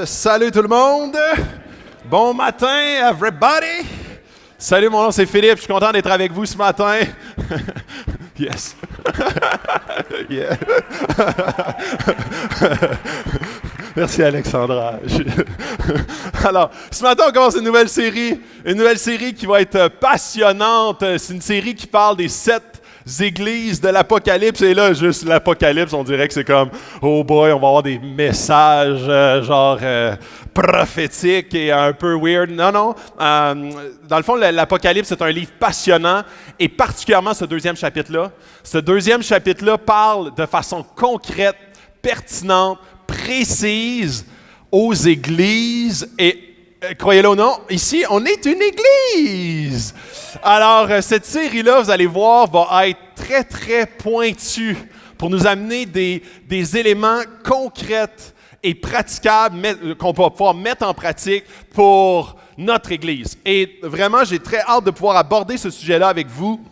Salut tout le monde! Bon matin, everybody! Salut, mon nom c'est Philippe, je suis content d'être avec vous ce matin. Yes! Yeah. Merci Alexandra. Alors, ce matin, on commence une nouvelle série qui va être passionnante. C'est une série qui parle des 7 églises de l'Apocalypse. Et là, juste l'Apocalypse, on dirait que c'est comme, oh boy, on va avoir des messages prophétiques et un peu weird. Non. Dans le fond, l'Apocalypse, c'est un livre passionnant et particulièrement ce deuxième chapitre-là. Ce deuxième chapitre-là parle de façon concrète, pertinente, précise aux églises et croyez-le ou non, ici, on est une église. Alors, cette série-là, vous allez voir, va être très, très pointue pour nous amener des éléments concrets et praticables qu'on va pouvoir mettre en pratique pour notre église. Et vraiment, j'ai très hâte de pouvoir aborder ce sujet-là avec vous.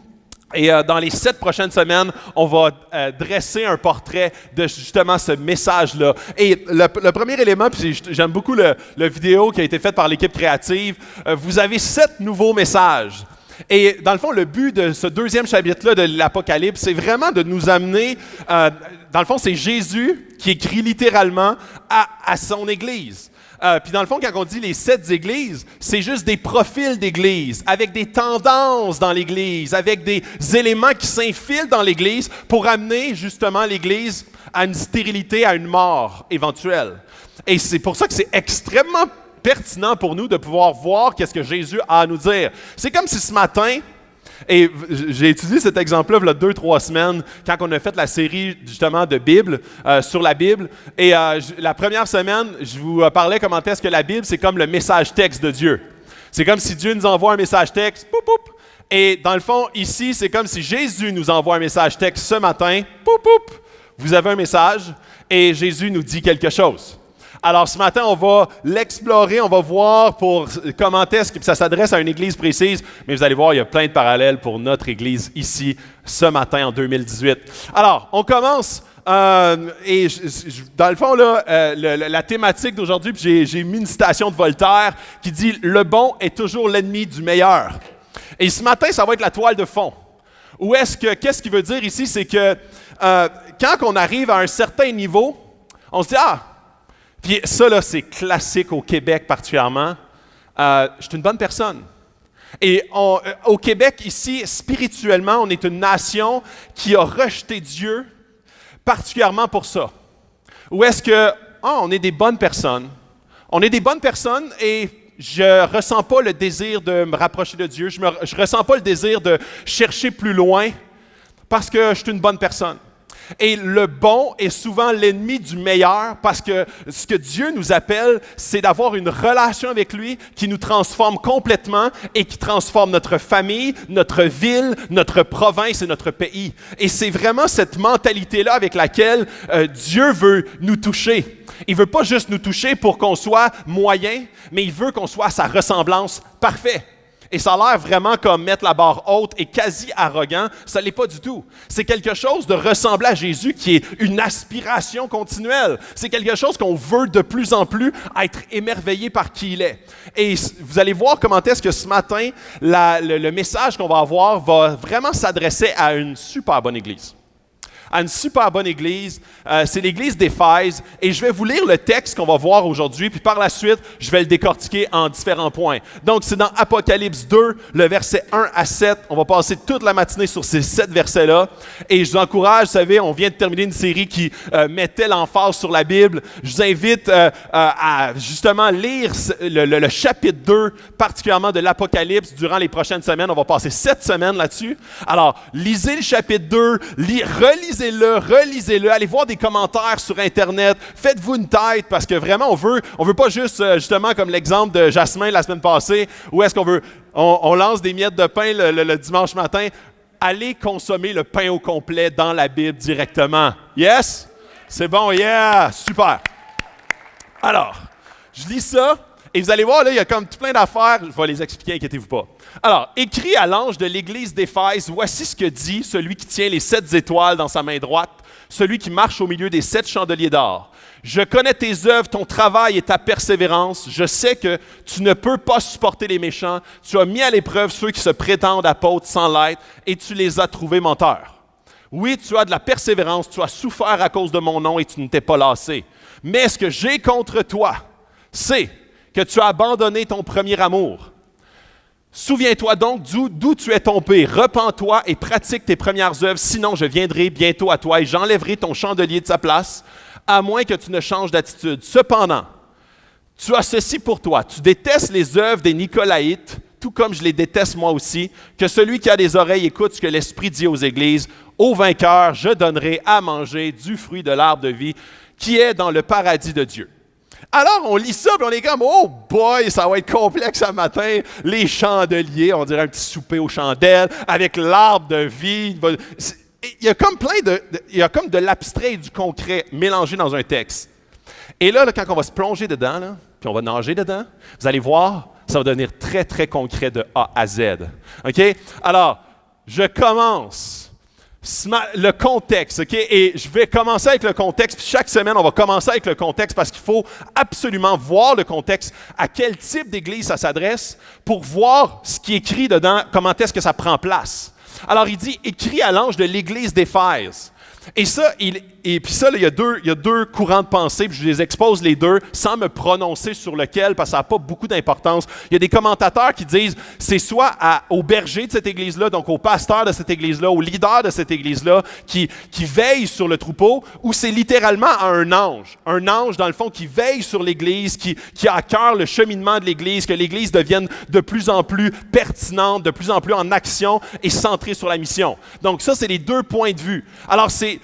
Et dans les 7 prochaines semaines, on va dresser un portrait de justement ce message-là. Et le premier élément, puis j'aime beaucoup le vidéo qui a été faite par l'équipe créative, vous avez 7 nouveaux messages. Et dans le fond, le but de ce deuxième chapitre-là de l'Apocalypse, c'est vraiment de nous amener, dans le fond, c'est Jésus qui écrit littéralement à son Église. Puis dans le fond, quand on dit les 7 églises, c'est juste des profils d'église, avec des tendances dans l'église, avec des éléments qui s'infilent dans l'église pour amener justement l'église à une stérilité, à une mort éventuelle. Et c'est pour ça que c'est extrêmement pertinent pour nous de pouvoir voir qu'est-ce que Jésus a à nous dire. C'est comme si ce matin, et j'ai étudié cet exemple-là il y a 2-3 semaines, quand on a fait la série justement de Bible, sur la Bible. Et la première semaine, je vous parlais comment est-ce que la Bible, c'est comme le message texte de Dieu. C'est comme si Dieu nous envoie un message texte, poup, poup. Et dans le fond, ici, c'est comme si Jésus nous envoie un message texte ce matin, poup, poup. Vous avez un message et Jésus nous dit quelque chose. Alors, ce matin, on va l'explorer, on va voir pour comment est-ce que ça s'adresse à une église précise, mais vous allez voir, il y a plein de parallèles pour notre église ici, ce matin, en 2018. Alors, on commence, et dans le fond, là, la thématique d'aujourd'hui, puis j'ai mis une citation de Voltaire qui dit « Le bon est toujours l'ennemi du meilleur ». Et ce matin, ça va être la toile de fond. Qu'est-ce qu'il veut dire ici, c'est que quand on arrive à un certain niveau, on se dit « Ah! » Puis ça, là, c'est classique au Québec particulièrement. Je suis une bonne personne. Et au Québec, ici, spirituellement, on est une nation qui a rejeté Dieu particulièrement pour ça. Ou est-ce que, on est des bonnes personnes. On est des bonnes personnes et je ne ressens pas le désir de me rapprocher de Dieu. Je ne ressens pas le désir de chercher plus loin parce que je suis une bonne personne. Et le bon est souvent l'ennemi du meilleur parce que ce que Dieu nous appelle, c'est d'avoir une relation avec lui qui nous transforme complètement et qui transforme notre famille, notre ville, notre province et notre pays. Et c'est vraiment cette mentalité-là avec laquelle Dieu veut nous toucher. Il ne veut pas juste nous toucher pour qu'on soit moyen, mais il veut qu'on soit à sa ressemblance parfaite. Et ça a l'air vraiment comme mettre la barre haute et quasi arrogant. Ça ne l'est pas du tout. C'est quelque chose de ressembler à Jésus qui est une aspiration continuelle. C'est quelque chose qu'on veut de plus en plus être émerveillé par qui il est. Et vous allez voir comment est-ce que ce matin, le message qu'on va avoir va vraiment s'adresser à une super bonne église. À une super bonne église. C'est l'église d'Éphèse. Et je vais vous lire le texte qu'on va voir aujourd'hui, puis par la suite, je vais le décortiquer en différents points. Donc, c'est dans Apocalypse 2, le verset 1 à 7. On va passer toute la matinée sur ces 7 versets-là. Et je vous encourage, vous savez, on vient de terminer une série qui mettait l'emphase sur la Bible. Je vous invite à justement lire le chapitre 2, particulièrement de l'Apocalypse, durant les prochaines semaines. On va passer 7 semaines là-dessus. Alors, lisez le chapitre 2, relisez-le, allez voir des commentaires sur Internet, faites-vous une tête parce que vraiment, on veut pas juste, justement, comme l'exemple de Jasmin la semaine passée, où est-ce on lance des miettes de pain le dimanche matin, allez consommer le pain au complet dans la Bible directement. Yes? C'est bon, yeah! Super! Alors, je lis ça. Et vous allez voir, là, il y a comme tout plein d'affaires. Je vais les expliquer, inquiétez-vous pas. Alors, écrit à l'ange de l'église d'Éphèse, voici ce que dit celui qui tient les 7 étoiles dans sa main droite, celui qui marche au milieu des 7 chandeliers d'or. Je connais tes œuvres, ton travail et ta persévérance. Je sais que tu ne peux pas supporter les méchants. Tu as mis à l'épreuve ceux qui se prétendent apôtres sans l'être et tu les as trouvés menteurs. Oui, tu as de la persévérance, tu as souffert à cause de mon nom et tu ne t'es pas lassé. Mais ce que j'ai contre toi, c'est que tu as abandonné ton premier amour. Souviens-toi donc d'où tu es tombé. Repens-toi et pratique tes premières œuvres, sinon je viendrai bientôt à toi et j'enlèverai ton chandelier de sa place, à moins que tu ne changes d'attitude. Cependant, tu as ceci pour toi. Tu détestes les œuvres des Nicolaïtes, tout comme je les déteste moi aussi. Que celui qui a des oreilles écoute ce que l'Esprit dit aux églises. Au vainqueur, je donnerai à manger du fruit de l'arbre de vie qui est dans le paradis de Dieu. Alors, on lit ça, puis on est comme, oh boy, ça va être complexe ce matin. Les chandeliers, on dirait un petit souper aux chandelles, avec l'arbre de vie. Il y a comme il y a comme de l'abstrait et du concret mélangé dans un texte. Et là, quand on va se plonger dedans, là, puis on va nager dedans, vous allez voir, ça va devenir très, très concret de A à Z. OK? Alors, je commence. Le contexte, OK? Et je vais commencer avec le contexte, puis chaque semaine, on va commencer avec le contexte parce qu'il faut absolument voir le contexte, à quel type d'église ça s'adresse, pour voir ce qui est écrit dedans, comment est-ce que ça prend place. Alors, il dit « Écrit à l'ange de l'église d'Éphèse ». Et ça, il y a deux courants de pensée, puis je les expose les deux sans me prononcer sur lequel, parce que ça n'a pas beaucoup d'importance. Il y a des commentateurs qui disent c'est soit au berger de cette église-là, donc au pasteur de cette église-là, au leader de cette église-là, qui veille sur le troupeau, ou c'est littéralement à un ange. Un ange, dans le fond, qui veille sur l'église, qui a à cœur le cheminement de l'église, que l'église devienne de plus en plus pertinente, de plus en plus en action et centrée sur la mission. Donc ça, c'est les deux points de vue. Alors, c'est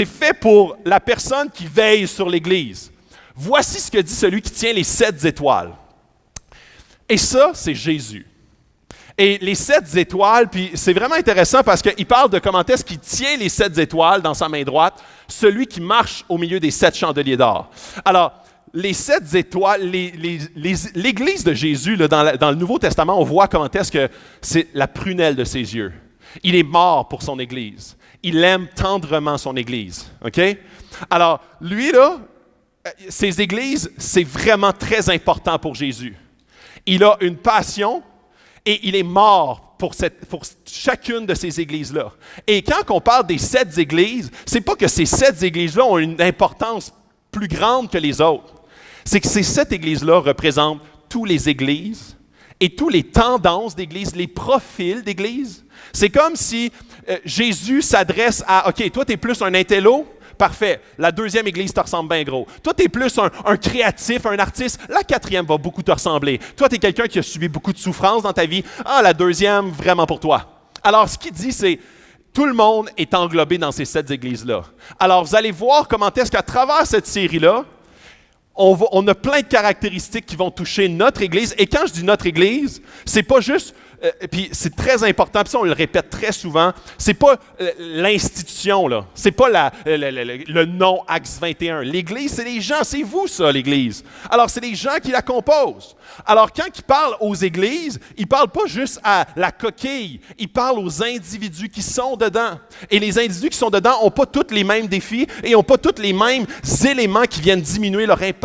fait pour la personne qui veille sur l'Église. Voici ce que dit celui qui tient les 7 étoiles. Et ça, c'est Jésus. Et les 7 étoiles, puis c'est vraiment intéressant parce qu'il parle de comment est-ce qu'il tient les 7 étoiles dans sa main droite, celui qui marche au milieu des 7 chandeliers d'or. Alors, les 7 étoiles, l'Église de Jésus, là, dans le Nouveau Testament, on voit comment est-ce que c'est la prunelle de ses yeux. Il est mort pour son Église. Il aime tendrement son Église. OK? Alors, lui, là, ses églises, c'est vraiment très important pour Jésus. Il a une passion et il est mort pour chacune de ces églises-là. Et quand on parle des 7 églises, c'est pas que ces 7 églises-là ont une importance plus grande que les autres. C'est que ces 7 églises-là représentent toutes les églises et toutes les tendances d'église, les profils d'église. C'est comme si Jésus s'adresse à, OK, toi, tu es plus un intello, parfait. La deuxième église te ressemble bien gros. Toi, tu es plus un créatif, un artiste. La 4e va beaucoup te ressembler. Toi, tu es quelqu'un qui a subi beaucoup de souffrance dans ta vie. Ah, la 2e, vraiment pour toi. Alors, ce qu'il dit, c'est, tout le monde est englobé dans ces 7 églises-là. Alors, vous allez voir comment est-ce qu'à travers cette série-là, on a plein de caractéristiques qui vont toucher notre Église. Et quand je dis notre Église, c'est pas juste, puis c'est très important, puis ça on le répète très souvent, c'est pas l'institution, là. C'est pas le nom Acts 21. L'Église, c'est les gens, c'est vous ça, l'Église. Alors, c'est les gens qui la composent. Alors, quand il parle aux Églises, il parle pas juste à la coquille, il parle aux individus qui sont dedans. Et les individus qui sont dedans n'ont pas tous les mêmes défis et n'ont pas tous les mêmes éléments qui viennent diminuer leur impact.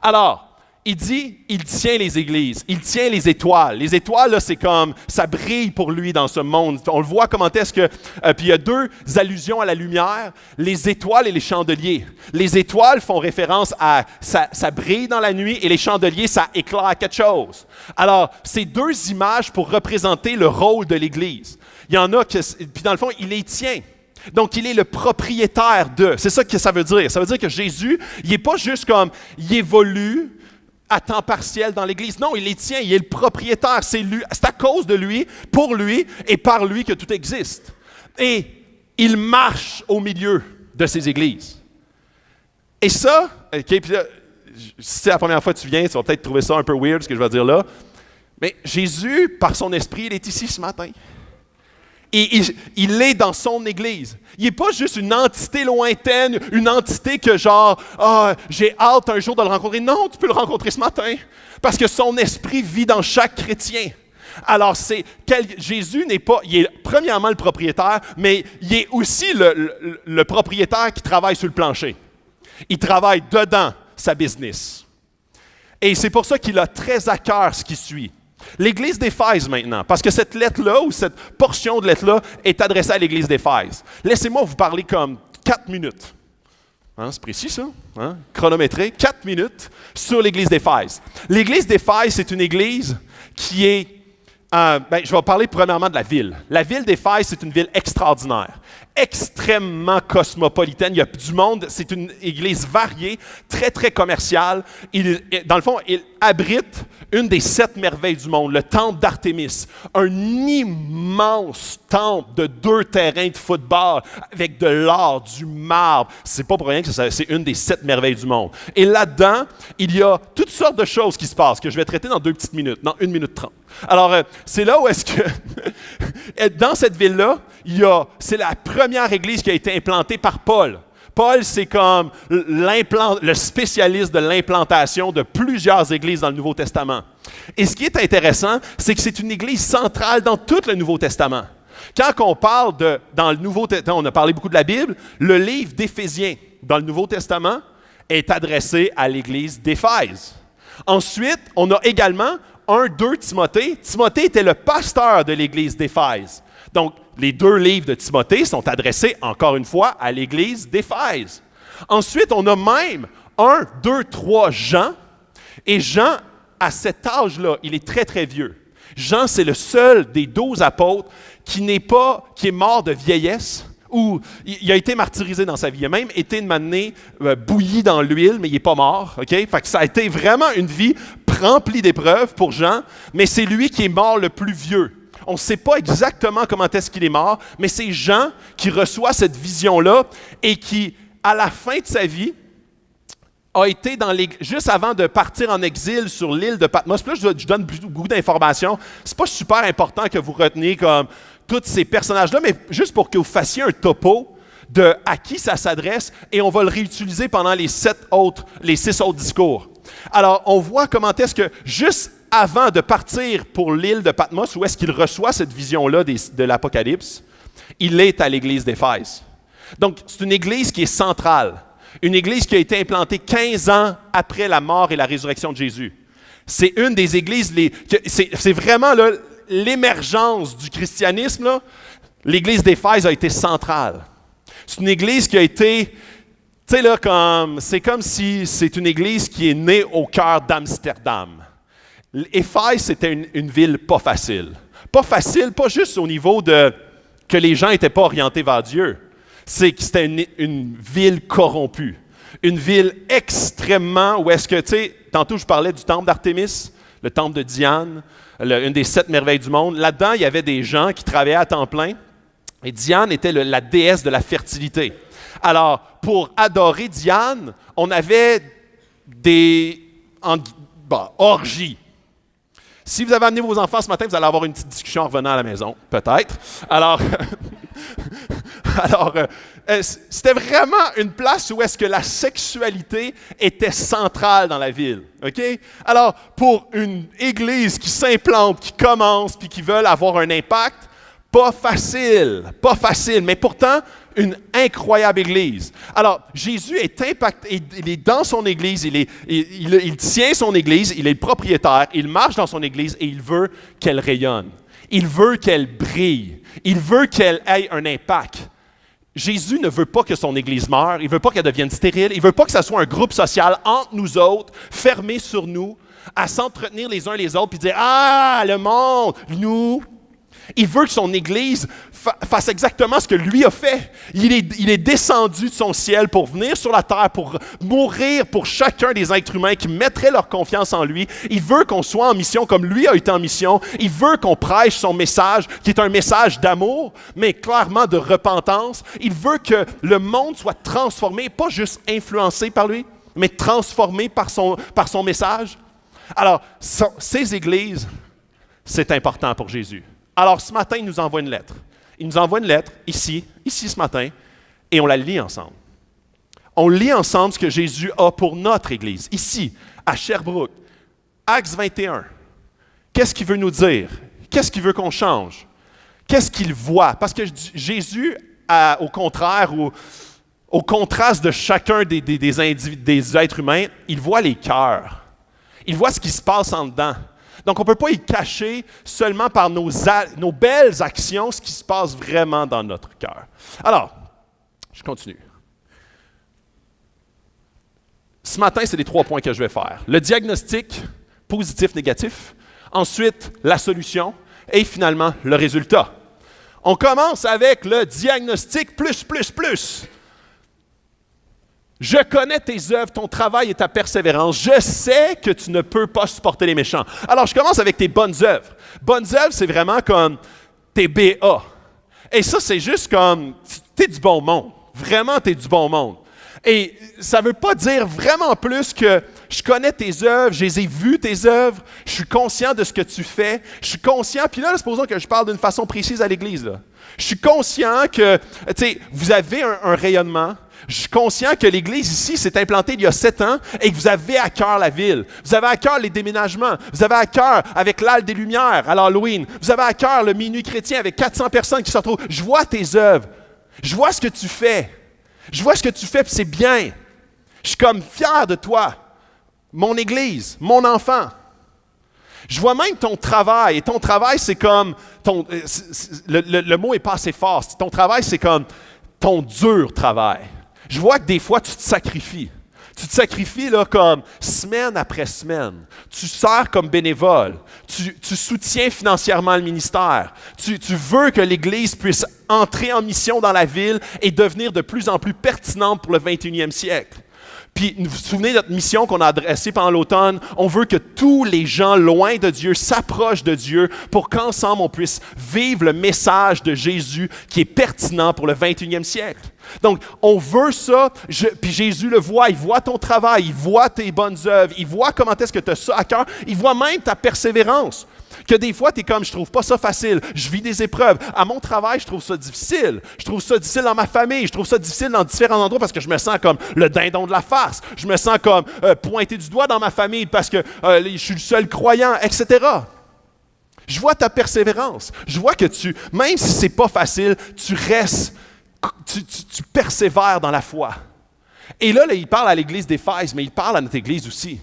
Alors, il dit, il tient les églises, il tient les étoiles. Les étoiles, là, c'est comme, ça brille pour lui dans ce monde. On le voit comment est-ce que, puis il y a 2 allusions à la lumière, les étoiles et les chandeliers. Les étoiles font référence à, ça brille dans la nuit et les chandeliers, ça éclaire quelque chose. Alors, c'est 2 images pour représenter le rôle de l'Église. Il y en a que, puis dans le fond, il les tient. Donc, il est le propriétaire de. C'est ça que ça veut dire. Ça veut dire que Jésus, il n'est pas juste comme, il évolue à temps partiel dans l'Église. Non, il les tient, il est le propriétaire. C'est à cause de lui, pour lui et par lui que tout existe. Et il marche au milieu de ces églises. Et ça, OK, puis là, si c'est la première fois que tu viens, tu vas peut-être trouver ça un peu weird, ce que je vais dire là. Mais Jésus, par son esprit, il est ici ce matin. Et il est dans son Église. Il n'est pas juste une entité lointaine, une entité que genre, j'ai hâte un jour de le rencontrer. Non, tu peux le rencontrer ce matin. Parce que son esprit vit dans chaque chrétien. Alors, Jésus n'est pas, il est premièrement le propriétaire, mais il est aussi le propriétaire qui travaille sur le plancher. Il travaille dedans sa business. Et c'est pour ça qu'il a très à cœur ce qui suit. L'Église d'Éphèse maintenant, parce que cette lettre-là, ou cette portion de lettre-là, est adressée à l'Église d'Éphèse. Laissez-moi vous parler comme 4 minutes. Hein, c'est précis ça, hein? Chronométré, 4 minutes sur l'Église d'Éphèse. L'Église d'Éphèse, c'est une église qui est... je vais parler premièrement de la ville. La ville d'Éphèse, c'est une ville extraordinaire, extrêmement cosmopolitaine. Il y a du monde, c'est une église variée, très, très commerciale. Dans le fond, il abrite une des 7 merveilles du monde, le temple d'Artémis, un immense temple de 2 terrains de football avec de l'or, du marbre. C'est pas pour rien que c'est une des 7 merveilles du monde. Et là-dedans, il y a toutes sortes de choses qui se passent que je vais traiter dans 2 petites minutes, dans 1 minute 30. Alors, c'est là où est-ce que, dans cette ville-là, c'est la première église qui a été implantée par Paul. Paul, c'est comme le spécialiste de l'implantation de plusieurs églises dans le Nouveau Testament. Et ce qui est intéressant, c'est que c'est une église centrale dans tout le Nouveau Testament. Quand on parle dans le Nouveau Testament, on a parlé beaucoup de la Bible, le livre d'Éphésiens dans le Nouveau Testament est adressé à l'église d'Éphèse. Ensuite, on a également 1-2 Timothée. Timothée était le pasteur de l'église d'Éphèse. Donc, les 2 livres de Timothée sont adressés, encore une fois, à l'église d'Éphèse. Ensuite, on a même 1, 2, 3 Jean. Et Jean, à cet âge-là, il est très, très vieux. Jean, c'est le seul des 12 apôtres qui est mort de vieillesse, ou il a été martyrisé dans sa vie. Il a même été une matinée bouilli dans l'huile, mais il n'est pas mort. Okay? Fait que ça a été vraiment une vie remplie d'épreuves pour Jean, mais c'est lui qui est mort le plus vieux. On ne sait pas exactement comment est-ce qu'il est mort, mais c'est Jean qui reçoit cette vision-là et qui, à la fin de sa vie, a été juste avant de partir en exil sur l'île de Patmos. Puis là, je donne beaucoup d'informations. C'est pas super important que vous reteniez comme tous ces personnages-là, mais juste pour que vous fassiez un topo de à qui ça s'adresse, et on va le réutiliser pendant les 6 autres discours. Alors, on voit comment est-ce que, juste avant de partir pour l'île de Patmos, où est-ce qu'il reçoit cette vision-là de l'Apocalypse, il est à l'église d'Éphèse. Donc, c'est une église qui est centrale. Une église qui a été implantée 15 ans après la mort et la résurrection de Jésus. C'est une des églises, c'est vraiment là, l'émergence du christianisme. Là. L'église d'Éphèse a été centrale. C'est une église qui a été, tu sais là, c'est comme si c'est une église qui est née au cœur d'Amsterdam. Éphèse, c'était une ville pas facile. Pas facile, pas juste au niveau de que les gens n'étaient pas orientés vers Dieu. C'est que c'était une ville corrompue. Une ville extrêmement, où est-ce que, tu sais, tantôt je parlais du temple d'Artémis, le temple de Diane, une des 7 merveilles du monde. Là-dedans, il y avait des gens qui travaillaient à temps plein. Et Diane était la déesse de la fertilité. Alors, pour adorer Diane, on avait des orgies. Si vous avez amené vos enfants ce matin, vous allez avoir une petite discussion en revenant à la maison, peut-être. Alors, c'était vraiment une place où est-ce que la sexualité était centrale dans la ville. OK? Alors, pour une église qui s'implante, qui commence, puis qui veut avoir un impact, pas facile, mais pourtant, une incroyable église. Alors, Jésus est impacté, il est dans son église, il tient son église, il est le propriétaire, il marche dans son église et il veut qu'elle rayonne. Il veut qu'elle brille. Il veut qu'elle ait un impact. Jésus ne veut pas que son église meure, il ne veut pas qu'elle devienne stérile, il ne veut pas que ce soit un groupe social entre nous autres, fermé sur nous, à s'entretenir les uns les autres, puis dire « Ah, le monde, nous ». Il veut que son Église fasse exactement ce que lui a fait. Il est descendu de son ciel pour venir sur la terre, pour mourir pour chacun des êtres humains qui mettraient leur confiance en lui. Il veut qu'on soit en mission comme lui a été en mission. Il veut qu'on prêche son message, qui est un message d'amour, mais clairement de repentance. Il veut que le monde soit transformé, pas juste influencé par lui, mais transformé par son message. Alors, ces églises, c'est important pour Jésus. Alors, ce matin, il nous envoie une lettre. Il nous envoie une lettre, ici ce matin, et on la lit ensemble. On lit ensemble ce que Jésus a pour notre Église, ici, à Sherbrooke. Actes 21. Qu'est-ce qu'il veut nous dire? Qu'est-ce qu'il veut qu'on change? Qu'est-ce qu'il voit? Parce que Jésus, au contraire, au contraste de chacun des êtres humains, il voit les cœurs. Il voit ce qui se passe en dedans. Donc, on ne peut pas y cacher seulement par nos belles actions ce qui se passe vraiment dans notre cœur. Alors, je continue. Ce matin, c'est les 3 points que je vais faire. Le diagnostic, positif, négatif. Ensuite, la solution. Et finalement, le résultat. On commence avec le diagnostic plus. Je connais tes œuvres, ton travail et ta persévérance. Je sais que tu ne peux pas supporter les méchants. Alors, je commence avec tes bonnes œuvres. Bonnes œuvres, c'est vraiment comme tes BA. Et ça, c'est juste comme, t'es du bon monde. Vraiment, t'es du bon monde. Et ça ne veut pas dire vraiment plus que je connais tes œuvres, je les ai vues, tes œuvres, je suis conscient de ce que tu fais, je suis conscient, puis là, supposons que je parle d'une façon précise à l'Église, là. Je suis conscient que, tu sais, vous avez un rayonnement. Je suis conscient que l'Église ici s'est implantée il y a 7 ans et que vous avez à cœur la ville. Vous avez à cœur les déménagements. Vous avez à cœur avec l'Halle des Lumières à l'Halloween. Vous avez à cœur le minuit chrétien avec 400 personnes qui se retrouvent. Je vois tes œuvres. Je vois ce que tu fais. Je vois ce que tu fais, puis c'est bien. Je suis comme fier de toi, mon Église, mon enfant. Je vois même ton travail. Et ton travail, c'est comme... le mot n'est pas assez fort. Ton travail, c'est comme ton dur travail. Je vois que des fois, tu te sacrifies. Tu te sacrifies là, comme semaine après semaine. Tu sers comme bénévole. Tu soutiens financièrement le ministère. Tu veux que l'Église puisse entrer en mission dans la ville et devenir de plus en plus pertinente pour le 21e siècle. Puis, vous vous souvenez de notre mission qu'on a adressée pendant l'automne? On veut que tous les gens loin de Dieu s'approchent de Dieu pour qu'ensemble, on puisse vivre le message de Jésus qui est pertinent pour le 21e siècle. Donc, on veut ça, puis Jésus le voit, il voit ton travail, il voit tes bonnes œuvres, il voit comment est-ce que tu as ça à cœur, il voit même ta persévérance. Que des fois, tu es comme, je trouve pas ça facile, je vis des épreuves. À mon travail, je trouve ça difficile. Je trouve ça difficile dans ma famille, je trouve ça difficile dans différents endroits parce que je me sens comme le dindon de la farce. Je me sens comme pointé du doigt dans ma famille parce que je suis le seul croyant, etc. Je vois ta persévérance. Je vois que même si c'est pas facile, tu restes, tu persévères dans la foi. Et là, il parle à l'église d'Éphèse, mais il parle à notre église aussi.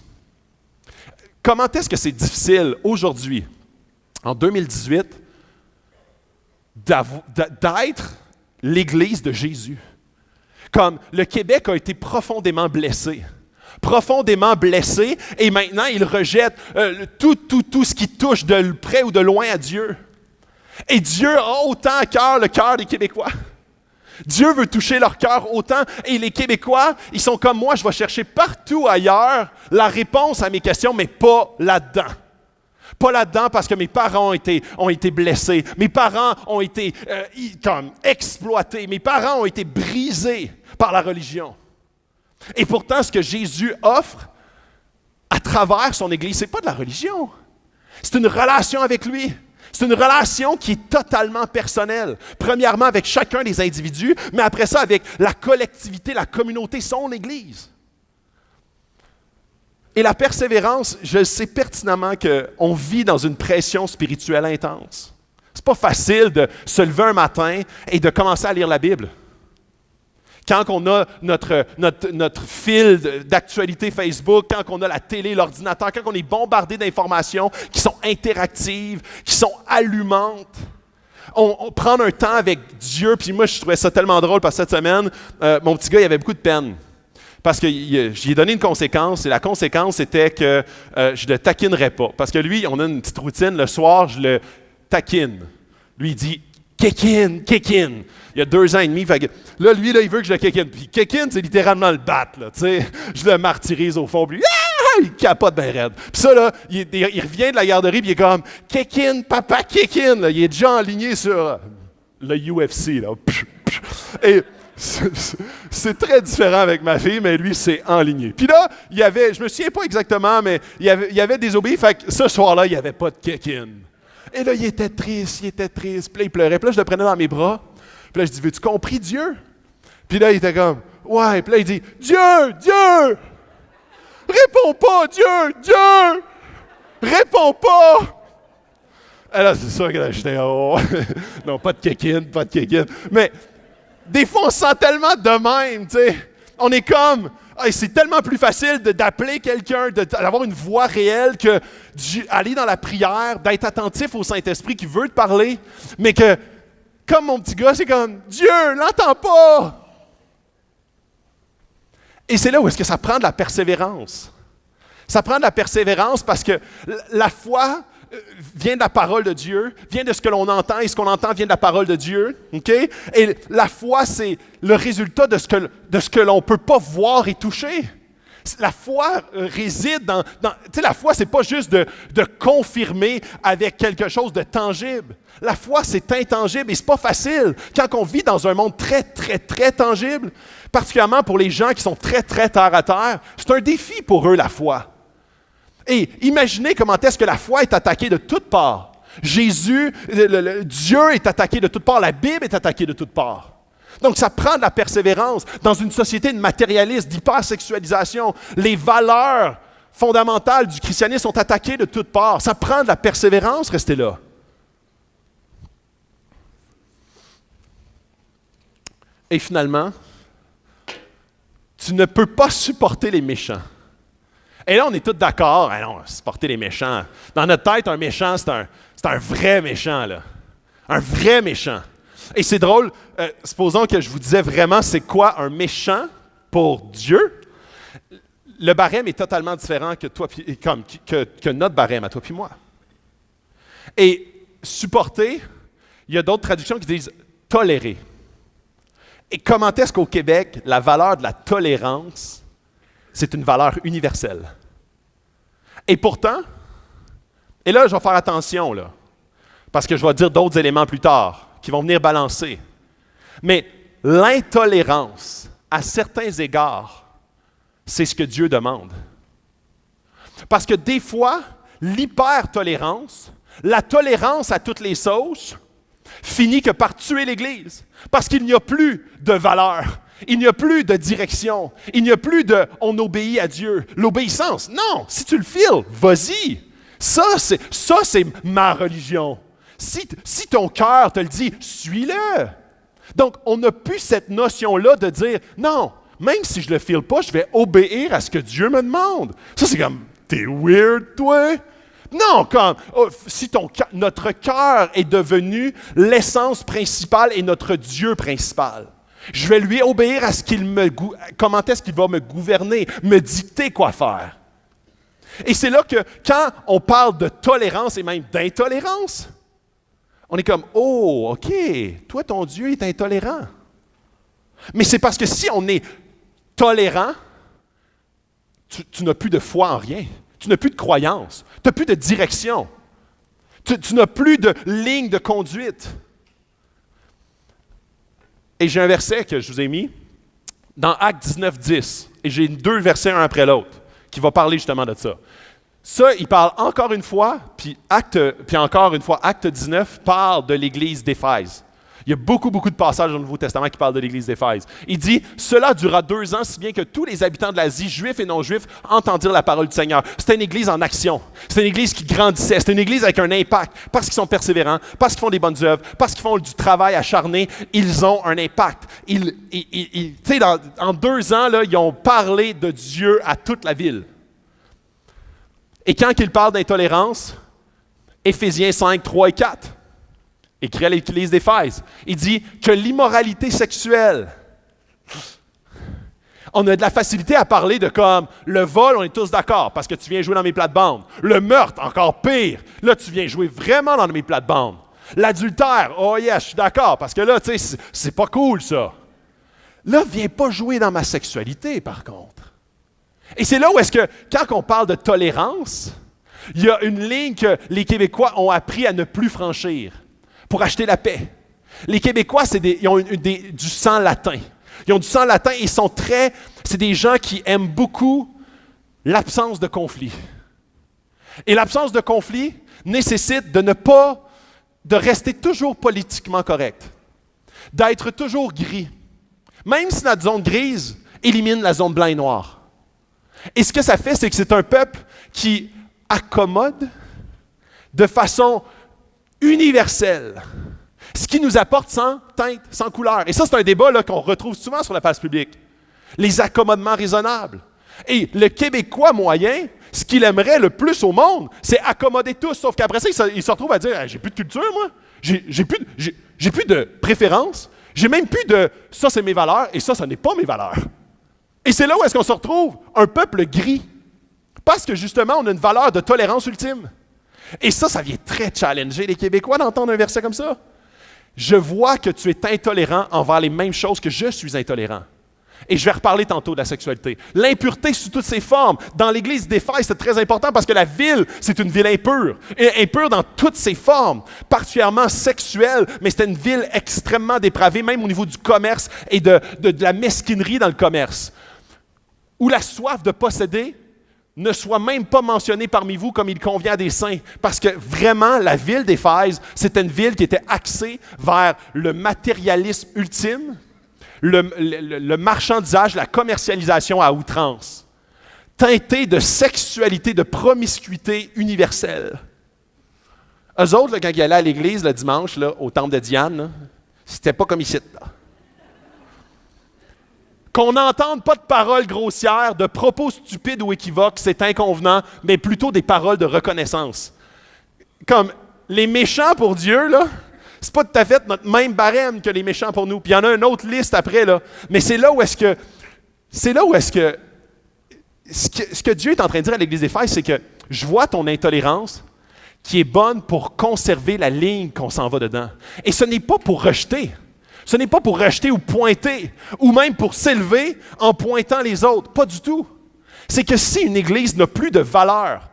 Comment est-ce que c'est difficile aujourd'hui, en 2018, d'être l'Église de Jésus? Comme le Québec a été profondément blessé, et maintenant il rejette tout ce qui touche de près ou de loin à Dieu. Et Dieu a autant à cœur le cœur des Québécois. Dieu veut toucher leur cœur autant. Et les Québécois, ils sont comme moi, je vais chercher partout ailleurs la réponse à mes questions, mais pas là-dedans. Pas là-dedans parce que mes parents ont été blessés. Mes parents ont été comme exploités. Mes parents ont été brisés par la religion. Et pourtant, ce que Jésus offre à travers son Église, ce n'est pas de la religion. C'est une relation avec lui. C'est une relation qui est totalement personnelle. Premièrement, avec chacun des individus, mais après ça, avec la collectivité, la communauté, son Église. Et la persévérance, je sais pertinemment qu'on vit dans une pression spirituelle intense. C'est pas facile de se lever un matin et de commencer à lire la Bible. Quand on a notre fil d'actualité Facebook, quand on a la télé, l'ordinateur, quand on est bombardé d'informations qui sont interactives, qui sont allumantes, on prend un temps avec Dieu. Puis moi, je trouvais ça tellement drôle parce que cette semaine, mon petit gars, il avait beaucoup de peine. Parce que j'y ai donné une conséquence, et la conséquence, c'était que je ne le taquinerais pas. Parce que lui, on a une petite routine, le soir, je le taquine. Lui, il dit « kékine ». Il y a 2 ans et demi, fait que là, lui, il veut que je le kékine. Puis kékine, c'est littéralement le battre, là, tu sais. Je le martyrise au fond, puis il capote bien raide. Puis ça, là, il revient de la garderie, puis il est comme « kékine, papa, kékine ». Il est déjà enligné sur le UFC, là. Et c'est très différent avec ma fille, mais lui, c'est enligné. Puis là, je me souviens pas exactement, mais il y avait désobéi, fait que ce soir-là, il n'y avait pas de kékine. Et là, il était triste. Puis là, il pleurait. Puis là, je le prenais dans mes bras. Puis là, je dis, veux-tu compris Dieu? Puis là, il était comme, ouais. Puis là, il dit, Dieu! Réponds pas, Dieu! Réponds pas! Et là, c'est sûr que là, j'étais, oh. Non, pas de kékine. Mais Des fois, on se sent tellement de même, tu sais. On est comme, hey, c'est tellement plus facile d'appeler quelqu'un, d'avoir une voix réelle que d'aller dans la prière, d'être attentif au Saint-Esprit qui veut te parler, mais que, comme mon petit gars, c'est comme, Dieu, l'entend pas! Et c'est là où est-ce que ça prend de la persévérance. Ça prend de la persévérance parce que la foi vient de la parole de Dieu, vient de ce que l'on entend, et ce qu'on entend vient de la parole de Dieu. Okay? Et la foi, c'est le résultat de ce que l'on ne peut pas voir et toucher. La foi réside dans tu sais, la foi, c'est pas juste de confirmer avec quelque chose de tangible. La foi, c'est intangible et c'est pas facile. Quand on vit dans un monde très, très, très tangible, particulièrement pour les gens qui sont très, très terre à terre, c'est un défi pour eux, la foi. Et imaginez comment est-ce que la foi est attaquée de toutes parts. Jésus, Dieu est attaqué de toutes parts, la Bible est attaquée de toutes parts. Donc, ça prend de la persévérance. Dans une société de matérialisme, d'hypersexualisation, les valeurs fondamentales du christianisme sont attaquées de toutes parts. Ça prend de la persévérance, restez là. Et finalement, tu ne peux pas supporter les méchants. Et là, on est tous d'accord. Ah non, supporter les méchants. Dans notre tête, un méchant, c'est un vrai méchant, là. Un vrai méchant. Et c'est drôle, supposons que je vous disais vraiment c'est quoi un méchant pour Dieu. Le barème est totalement différent que notre barème à toi puis moi. Et supporter, il y a d'autres traductions qui disent tolérer. Et comment est-ce qu'au Québec, la valeur de la tolérance, c'est une valeur universelle? Et pourtant, et là, je vais faire attention, là, parce que je vais dire d'autres éléments plus tard qui vont venir balancer. Mais l'intolérance, à certains égards, c'est ce que Dieu demande. Parce que des fois, l'hyper-tolérance, la tolérance à toutes les sauces, finit que par tuer l'Église. Parce qu'il n'y a plus de valeur, il n'y a plus de direction, il n'y a plus de « on obéit à Dieu ». L'obéissance, non, si tu le files, vas-y. Ça, c'est ma religion. Si ton cœur te le dit, suis-le. Donc, on n'a plus cette notion-là de dire, non, même si je ne le file pas, je vais obéir à ce que Dieu me demande. Ça, c'est comme, t'es weird, toi? Non, comme, si notre cœur est devenu l'essence principale et notre Dieu principal. Je vais lui obéir à comment est-ce qu'il va me gouverner, me dicter quoi faire. Et c'est là que, quand on parle de tolérance et même d'intolérance, on est comme, oh, OK, toi, ton Dieu est intolérant. Mais c'est parce que si on est tolérant, tu n'as plus de foi en rien. Tu n'as plus de croyance. Tu n'as plus de direction. Tu n'as plus de ligne de conduite. Et j'ai un verset que je vous ai mis dans Actes 19, 10. Et j'ai deux versets un après l'autre qui va parler justement de ça. Ça, il parle encore une fois, puis encore une fois, Acte 19 parle de l'Église d'Éphèse. Il y a beaucoup, beaucoup de passages dans le Nouveau Testament qui parlent de l'Église d'Éphèse. Il dit, « Cela dura 2 ans, si bien que tous les habitants de l'Asie, juifs et non-juifs, entendirent la parole du Seigneur. » C'était une Église en action. C'était une Église qui grandissait. C'était une Église avec un impact. Parce qu'ils sont persévérants, parce qu'ils font des bonnes œuvres, parce qu'ils font du travail acharné, ils ont un impact. Tu sais, en 2 ans, là, ils ont parlé de Dieu à toute la ville. Et quand il parle d'intolérance, Éphésiens 5, 3 et 4, écrit à l'Église d'Éphèse, il dit que l'immoralité sexuelle, on a de la facilité à parler de comme le vol, on est tous d'accord parce que tu viens jouer dans mes plates-bandes. Le meurtre, encore pire, là tu viens jouer vraiment dans mes plates-bandes. L'adultère, oh yeah, je suis d'accord parce que là, tu sais, c'est pas cool ça. Là, viens pas jouer dans ma sexualité par contre. Et c'est là où est-ce que, quand on parle de tolérance, il y a une ligne que les Québécois ont appris à ne plus franchir pour acheter la paix. Les Québécois, ils ont du sang latin. Ils ont du sang latin et c'est des gens qui aiment beaucoup l'absence de conflit. Et l'absence de conflit nécessite de rester toujours politiquement correct, d'être toujours gris. Même si notre zone grise élimine la zone blanc et noir. Et ce que ça fait, c'est que c'est un peuple qui accommode de façon universelle. Ce qui nous apporte sans teinte, sans couleur. Et ça, c'est un débat là, qu'on retrouve souvent sur la place publique. Les accommodements raisonnables. Et le Québécois moyen, ce qu'il aimerait le plus au monde, c'est accommoder tous. Sauf qu'après ça, il se retrouve à dire j'ai plus de culture, moi. J'ai plus de préférence. J'ai même plus de ça, c'est mes valeurs et ça n'est pas mes valeurs. Et c'est là où est-ce qu'on se retrouve un peuple gris. Parce que justement, on a une valeur de tolérance ultime. Et ça vient très challenger les Québécois d'entendre un verset comme ça. Je vois que tu es intolérant envers les mêmes choses que je suis intolérant. Et je vais reparler tantôt de la sexualité. L'impureté sous toutes ses formes. Dans l'Église d'Éphèse, c'est très important parce que la ville, c'est une ville impure. Et impure dans toutes ses formes, particulièrement sexuelle, mais c'était une ville extrêmement dépravée, même au niveau du commerce et de la mesquinerie dans le commerce. Où la soif de posséder ne soit même pas mentionnée parmi vous comme il convient à des saints. Parce que vraiment, la ville d'Éphèse, c'était une ville qui était axée vers le matérialisme ultime, le marchandisage, la commercialisation à outrance, teintée de sexualité, de promiscuité universelle. Eux autres, là, quand ils allaient à l'église le dimanche, là, au temple de Diane, là, c'était pas comme ici. Là. Qu'on n'entende pas de paroles grossières, de propos stupides ou équivoques, c'est inconvenant, mais plutôt des paroles de reconnaissance. Comme les méchants pour Dieu, là, c'est pas tout à fait notre même barème que les méchants pour nous. Puis il y en a une autre liste après, là. Mais c'est là où est-ce que ce que Dieu est en train de dire à l'Église d'Éphèse, c'est que je vois ton intolérance qui est bonne pour conserver la ligne qu'on s'en va dedans. Et ce n'est pas pour rejeter. Ce n'est pas pour rejeter ou pointer, ou même pour s'élever en pointant les autres. Pas du tout. C'est que si une Église n'a plus de valeur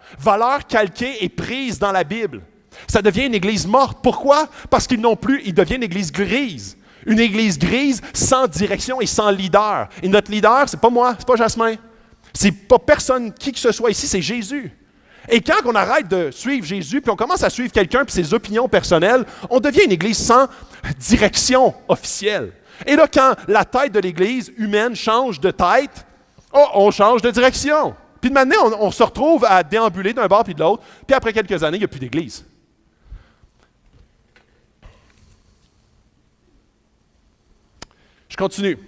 calquée et prise dans la Bible, ça devient une église morte. Pourquoi? Parce qu'ils n'ont plus, il devient une église grise. Une église grise sans direction et sans leader. Et notre leader, c'est pas moi, c'est pas Jasmin. C'est pas personne, qui que ce soit ici, c'est Jésus. Et quand on arrête de suivre Jésus, puis on commence à suivre quelqu'un puis ses opinions personnelles, on devient une église sans direction officielle. Et là, quand la tête de l'église humaine change de tête, on change de direction. Puis de maintenant, on se retrouve à déambuler d'un bord puis de l'autre, puis après quelques années, il n'y a plus d'église. Je continue.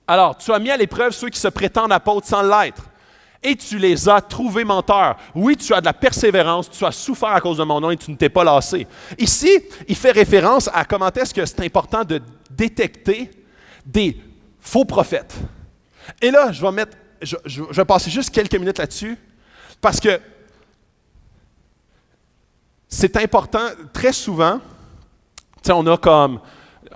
Alors, tu as mis à l'épreuve ceux qui se prétendent apôtres sans l'être, et tu les as trouvés menteurs. Oui, tu as de la persévérance, tu as souffert à cause de mon nom et tu ne t'es pas lassé. Ici, il fait référence à comment est-ce que c'est important de détecter des faux prophètes. Et là, je vais passer juste quelques minutes là-dessus, parce que c'est important, très souvent, tu sais,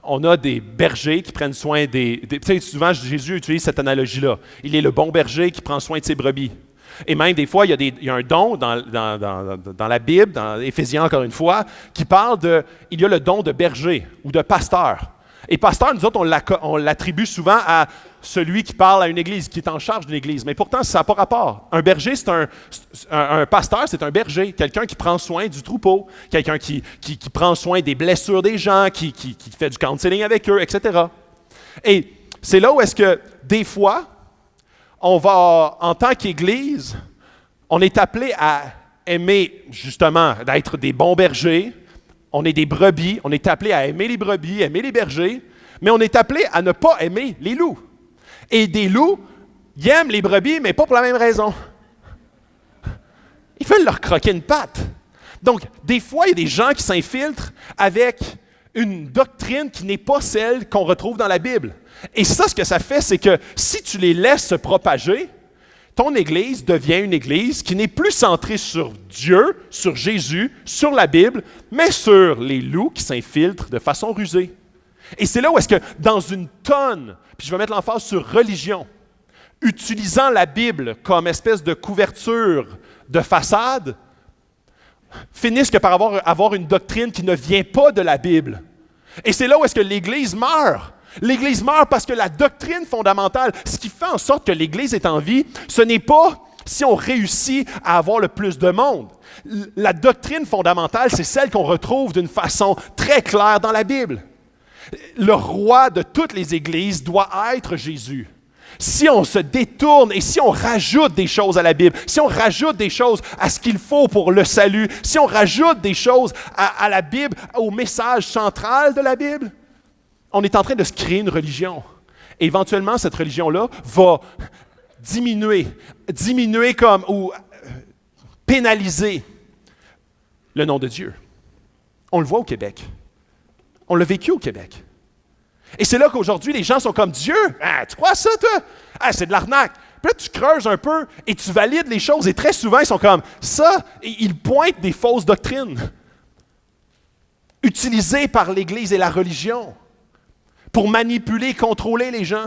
on a des bergers qui prennent soin tu sais, souvent, Jésus utilise cette analogie-là. Il est le bon berger qui prend soin de ses brebis. Et même des fois, il y a un don dans la Bible, dans Éphésiens encore une fois, qui parle il y a le don de berger ou de pasteur. Et pasteur, nous autres, on l'attribue souvent à celui qui parle à une église, qui est en charge d'une église. Mais pourtant, ça n'a pas rapport. Un berger, un pasteur, c'est un berger, quelqu'un qui prend soin du troupeau, quelqu'un qui prend soin des blessures des gens, qui fait du counseling avec eux, etc. Et c'est là où est-ce que, des fois, on va, en tant qu'église, on est appelé à aimer, justement, d'être des bons bergers. On est des brebis, on est appelé à aimer les brebis, aimer les bergers, mais on est appelé à ne pas aimer les loups. Et des loups, ils aiment les brebis, mais pas pour la même raison. Ils veulent leur croquer une patte. Donc, des fois, il y a des gens qui s'infiltrent avec une doctrine qui n'est pas celle qu'on retrouve dans la Bible. Et ça, ce que ça fait, c'est que si tu les laisses se propager, ton Église devient une Église qui n'est plus centrée sur Dieu, sur Jésus, sur la Bible, mais sur les loups qui s'infiltrent de façon rusée. Et c'est là où est-ce que, dans une tonne, puis je vais mettre l'emphase sur religion, utilisant la Bible comme espèce de couverture de façade, finissent que par avoir une doctrine qui ne vient pas de la Bible. Et c'est là où est-ce que l'Église meurt. L'Église meurt parce que la doctrine fondamentale, ce qui fait en sorte que l'Église est en vie, ce n'est pas si on réussit à avoir le plus de monde. La doctrine fondamentale, c'est celle qu'on retrouve d'une façon très claire dans la Bible. Le roi de toutes les églises doit être Jésus. si on se détourne et si on rajoute des choses à la Bible, si on rajoute des choses à ce qu'il faut pour le salut, si on rajoute des choses à la Bible, au message central de la Bible, on est en train de se créer une religion. Et éventuellement, cette religion-là va diminuer ou pénaliser le nom de Dieu. On le voit au Québec. On l'a vécu au Québec. Et c'est là qu'aujourd'hui, les gens sont comme Dieu. Ah, tu crois ça, toi? Ah, c'est de l'arnaque. Puis là, tu creuses un peu et tu valides les choses. Et très souvent, ils sont comme ça. Et ils pointent des fausses doctrines utilisées par l'Église et la religion pour manipuler, contrôler les gens.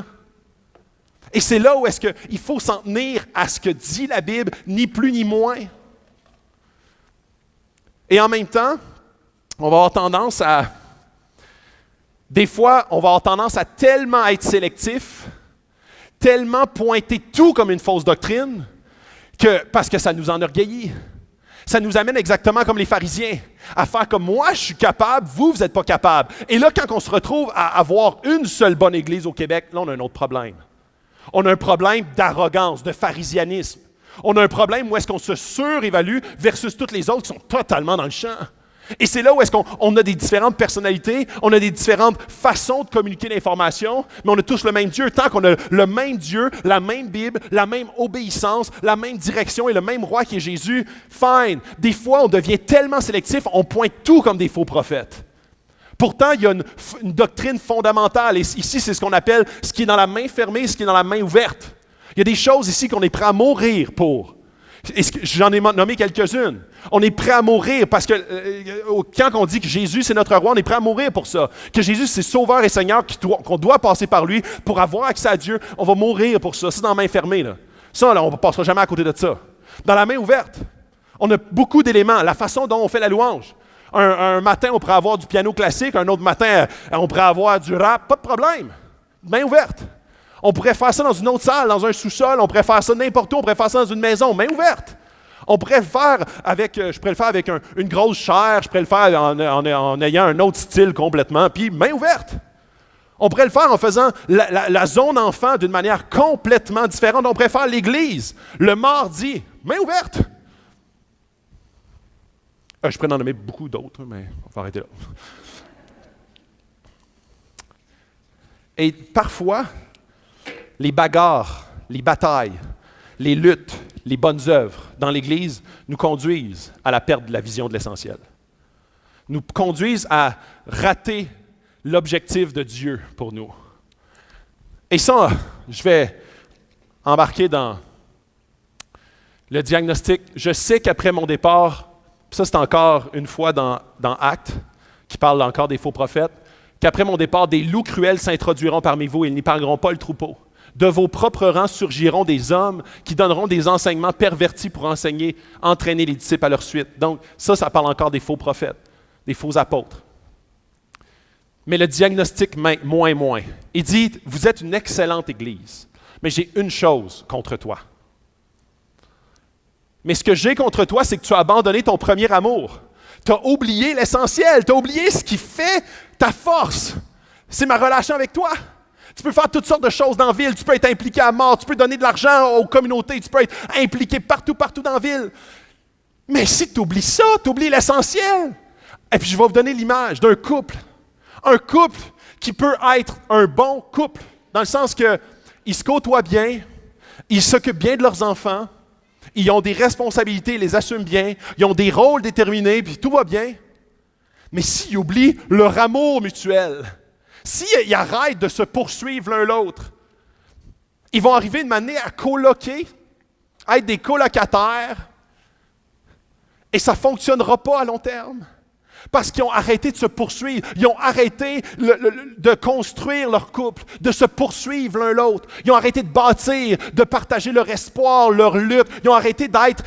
Et c'est là où est-ce qu'il faut s'en tenir à ce que dit la Bible, ni plus ni moins. Et en même temps, on va avoir tendance à... Des fois, on va avoir tendance à tellement être sélectif, tellement pointer tout comme une fausse doctrine, parce que ça nous enorgueillit. Ça nous amène exactement comme les pharisiens, à faire comme moi, je suis capable, vous n'êtes pas capable. Et là, quand on se retrouve à avoir une seule bonne église au Québec, là, on a un autre problème. On a un problème d'arrogance, de pharisianisme. On a un problème où est-ce qu'on se surévalue versus toutes les autres qui sont totalement dans le champ. Et c'est là où est-ce qu'on a des différentes personnalités, on a des différentes façons de communiquer l'information, mais on a tous le même Dieu. Tant qu'on a le même Dieu, la même Bible, la même obéissance, la même direction et le même roi qui est Jésus, fine. Des fois, on devient tellement sélectif, on pointe tout comme des faux prophètes. Pourtant, il y a une doctrine fondamentale. Et ici, c'est ce qu'on appelle ce qui est dans la main fermée, ce qui est dans la main ouverte. Il y a des choses ici qu'on est prêt à mourir pour. Et j'en ai nommé quelques-unes. On est prêt à mourir parce que quand on dit que Jésus, c'est notre roi, on est prêt à mourir pour ça. Que Jésus, c'est Sauveur et Seigneur, qu'on doit passer par lui pour avoir accès à Dieu. On va mourir pour ça. C'est dans la main fermée. Là. Ça, là, on ne passera jamais à côté de ça. Dans la main ouverte, on a beaucoup d'éléments. La façon dont on fait la louange. Un matin, on pourrait avoir du piano classique. Un autre matin, on pourrait avoir du rap. Pas de problème. Main ouverte. On pourrait faire ça dans une autre salle, dans un sous-sol. On pourrait faire ça n'importe où. On pourrait faire ça dans une maison. Main ouverte. On pourrait le faire je pourrais le faire avec une grosse chaire. Je pourrais le faire en ayant un autre style complètement. Puis main ouverte. On pourrait le faire en faisant la zone enfant d'une manière complètement différente. On pourrait faire l'église le mardi. Main ouverte. Je pourrais en nommer beaucoup d'autres, mais on va arrêter là. Et parfois, les bagarres, les batailles, les luttes, les bonnes œuvres dans l'Église nous conduisent à la perte de la vision de l'essentiel. Nous conduisent à rater l'objectif de Dieu pour nous. Et ça, je vais embarquer dans le diagnostic. Je sais qu'après mon départ, ça c'est encore une fois dans Actes, qui parle encore des faux prophètes, qu'après mon départ, des loups cruels s'introduiront parmi vous et ils n'épargneront pas le troupeau. De vos propres rangs surgiront des hommes qui donneront des enseignements pervertis pour entraîner les disciples à leur suite. Donc, ça parle encore des faux prophètes, des faux apôtres. Mais le diagnostic, moins. Il dit, vous êtes une excellente Église, mais j'ai une chose contre toi. Mais ce que j'ai contre toi, c'est que tu as abandonné ton premier amour. Tu as oublié l'essentiel, tu as oublié ce qui fait ta force. C'est ma relation avec toi. Tu peux faire toutes sortes de choses dans la ville, tu peux être impliqué à mort, tu peux donner de l'argent aux communautés, tu peux être impliqué partout dans la ville. Mais si tu oublies ça, tu oublies l'essentiel. Et puis je vais vous donner l'image d'un couple. Un couple qui peut être un bon couple, dans le sens qu'ils se côtoient bien, ils s'occupent bien de leurs enfants, ils ont des responsabilités, ils les assument bien, ils ont des rôles déterminés, puis tout va bien. Mais s'ils oublient leur amour mutuel, s'ils arrêtent de se poursuivre l'un l'autre, ils vont arriver de manière à coloquer, à être des colocataires, et ça ne fonctionnera pas à long terme. Parce qu'ils ont arrêté de se poursuivre, ils ont arrêté de construire leur couple, de se poursuivre l'un l'autre. Ils ont arrêté de bâtir, de partager leur espoir, leur lutte. Ils ont arrêté d'être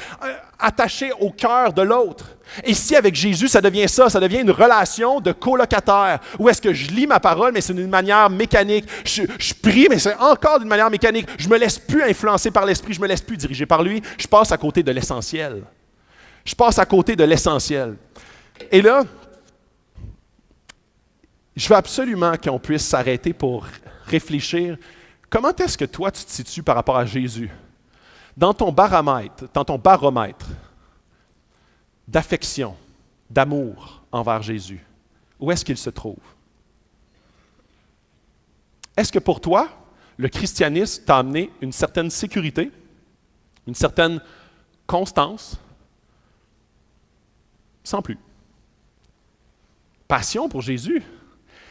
attachés au cœur de l'autre. Et si avec Jésus, ça devient une relation de colocataire, où est-ce que je lis ma parole, mais c'est d'une manière mécanique. Je prie, mais c'est encore d'une manière mécanique. Je ne me laisse plus influencer par l'Esprit, je ne me laisse plus diriger par lui. Je passe à côté de l'essentiel. Et là, je veux absolument qu'on puisse s'arrêter pour réfléchir comment est-ce que toi, tu te situes par rapport à Jésus? Dans ton baromètre d'affection, d'amour envers Jésus, où est-ce qu'il se trouve? Est-ce que pour toi, le christianisme t'a amené une certaine sécurité, une certaine constance? Sans plus. Passion pour Jésus.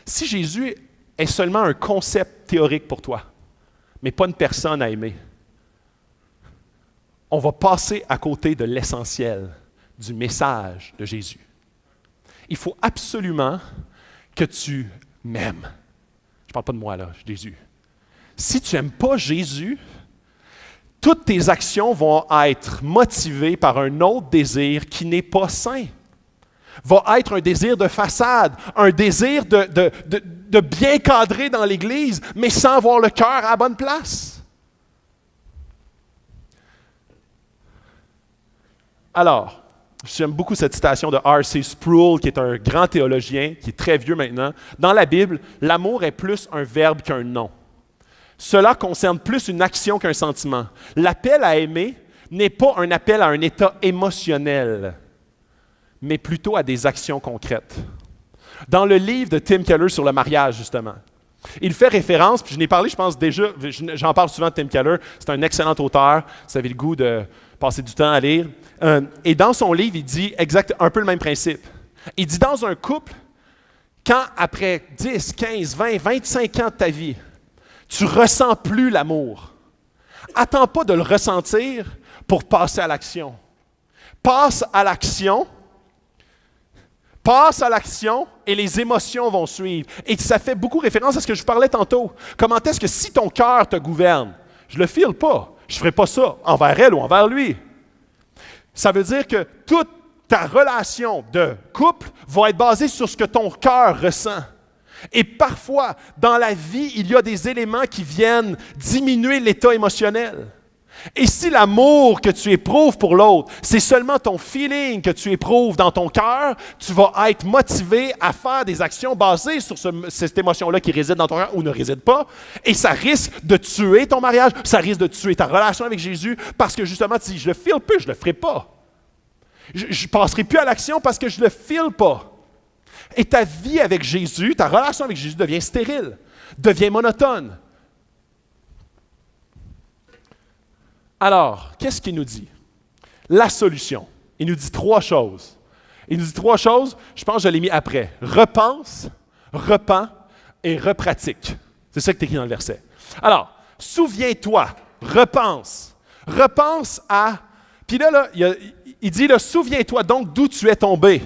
Si Jésus est seulement un concept théorique pour toi, mais pas une personne à aimer, on va passer à côté de l'essentiel du message de Jésus. Il faut absolument que tu m'aimes. Je ne parle pas de moi, là, Jésus. Si tu n'aimes pas Jésus, toutes tes actions vont être motivées par un autre désir qui n'est pas sain. Va être un désir de façade, un désir de bien cadrer dans l'Église, mais sans avoir le cœur à la bonne place. Alors, j'aime beaucoup cette citation de R.C. Sproul, qui est un grand théologien, qui est très vieux maintenant. Dans la Bible, l'amour est plus un verbe qu'un nom. Cela concerne plus une action qu'un sentiment. L'appel à aimer n'est pas un appel à un état émotionnel, mais plutôt à des actions concrètes. Dans le livre de Tim Keller sur le mariage, justement, il fait référence, puis je n'ai parlé, je pense déjà, j'en parle souvent de Tim Keller, c'est un excellent auteur, si vous avez le goût de passer du temps à lire. Et dans son livre, il dit un peu le même principe. Il dit, dans un couple, quand après 10, 15, 20, 25 ans de ta vie, tu ne ressens plus l'amour, attends pas de le ressentir pour passer à l'action. Passe à l'action et les émotions vont suivre. Et ça fait beaucoup référence à ce que je parlais tantôt. Comment est-ce que si ton cœur te gouverne, je ne le file pas, je ne ferai pas ça envers elle ou envers lui. Ça veut dire que toute ta relation de couple va être basée sur ce que ton cœur ressent. Et parfois, dans la vie, il y a des éléments qui viennent diminuer l'état émotionnel. Et si l'amour que tu éprouves pour l'autre, c'est seulement ton feeling que tu éprouves dans ton cœur, tu vas être motivé à faire des actions basées sur cette émotion-là qui réside dans ton cœur ou ne réside pas. Et ça risque de tuer ton mariage, ça risque de tuer ta relation avec Jésus parce que justement, tu dis, je le file plus, je le ferai pas. Je ne passerai plus à l'action parce que je le file pas. Et ta vie avec Jésus, ta relation avec Jésus devient stérile, devient monotone. Alors, qu'est-ce qu'il nous dit? La solution. Il nous dit 3 choses. Il nous dit 3 choses, je pense que je l'ai mis après. Repense, repens et repratique. C'est ça qui est écrit dans le verset. Alors, souviens-toi, repense. Repense à... Puis là il dit, souviens-toi donc d'où tu es tombé.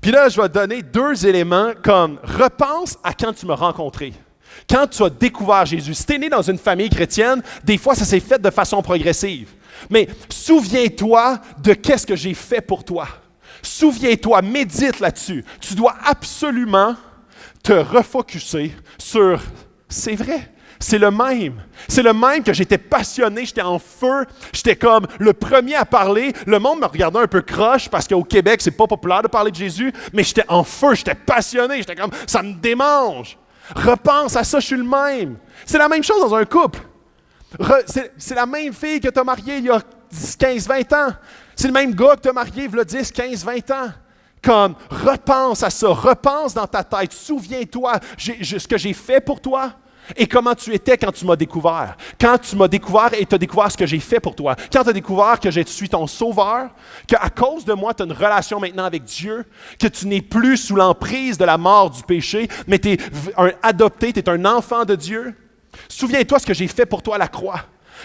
Puis là, je vais te donner 2 éléments comme repense à quand tu m'as rencontré. Quand tu as découvert Jésus, si tu es né dans une famille chrétienne, des fois, ça s'est fait de façon progressive. Mais souviens-toi de qu'est-ce que j'ai fait pour toi. Souviens-toi, médite là-dessus. Tu dois absolument te refocuser sur « c'est vrai ». C'est le même. C'est le même que j'étais passionné, j'étais en feu, j'étais comme le premier à parler. Le monde me regardait un peu croche parce qu'au Québec, c'est pas populaire de parler de Jésus, mais j'étais en feu, j'étais passionné, j'étais comme ça me démange. Repense à ça, je suis le même. C'est la même chose dans un couple. C'est la même fille que tu as mariée il y a 10, 15, 20 ans. C'est le même gars que tu as marié il y a 10, 15, 20 ans. Comme, repense à ça, repense dans ta tête, souviens-toi ce que j'ai fait pour toi. Et comment tu étais quand tu m'as découvert. Quand tu m'as découvert et tu as découvert ce que j'ai fait pour toi. Quand tu as découvert que je suis ton sauveur, qu'à cause de moi, tu as une relation maintenant avec Dieu, que tu n'es plus sous l'emprise de la mort du péché, mais tu es adopté, tu es un enfant de Dieu. Souviens-toi ce que j'ai fait pour toi à la croix,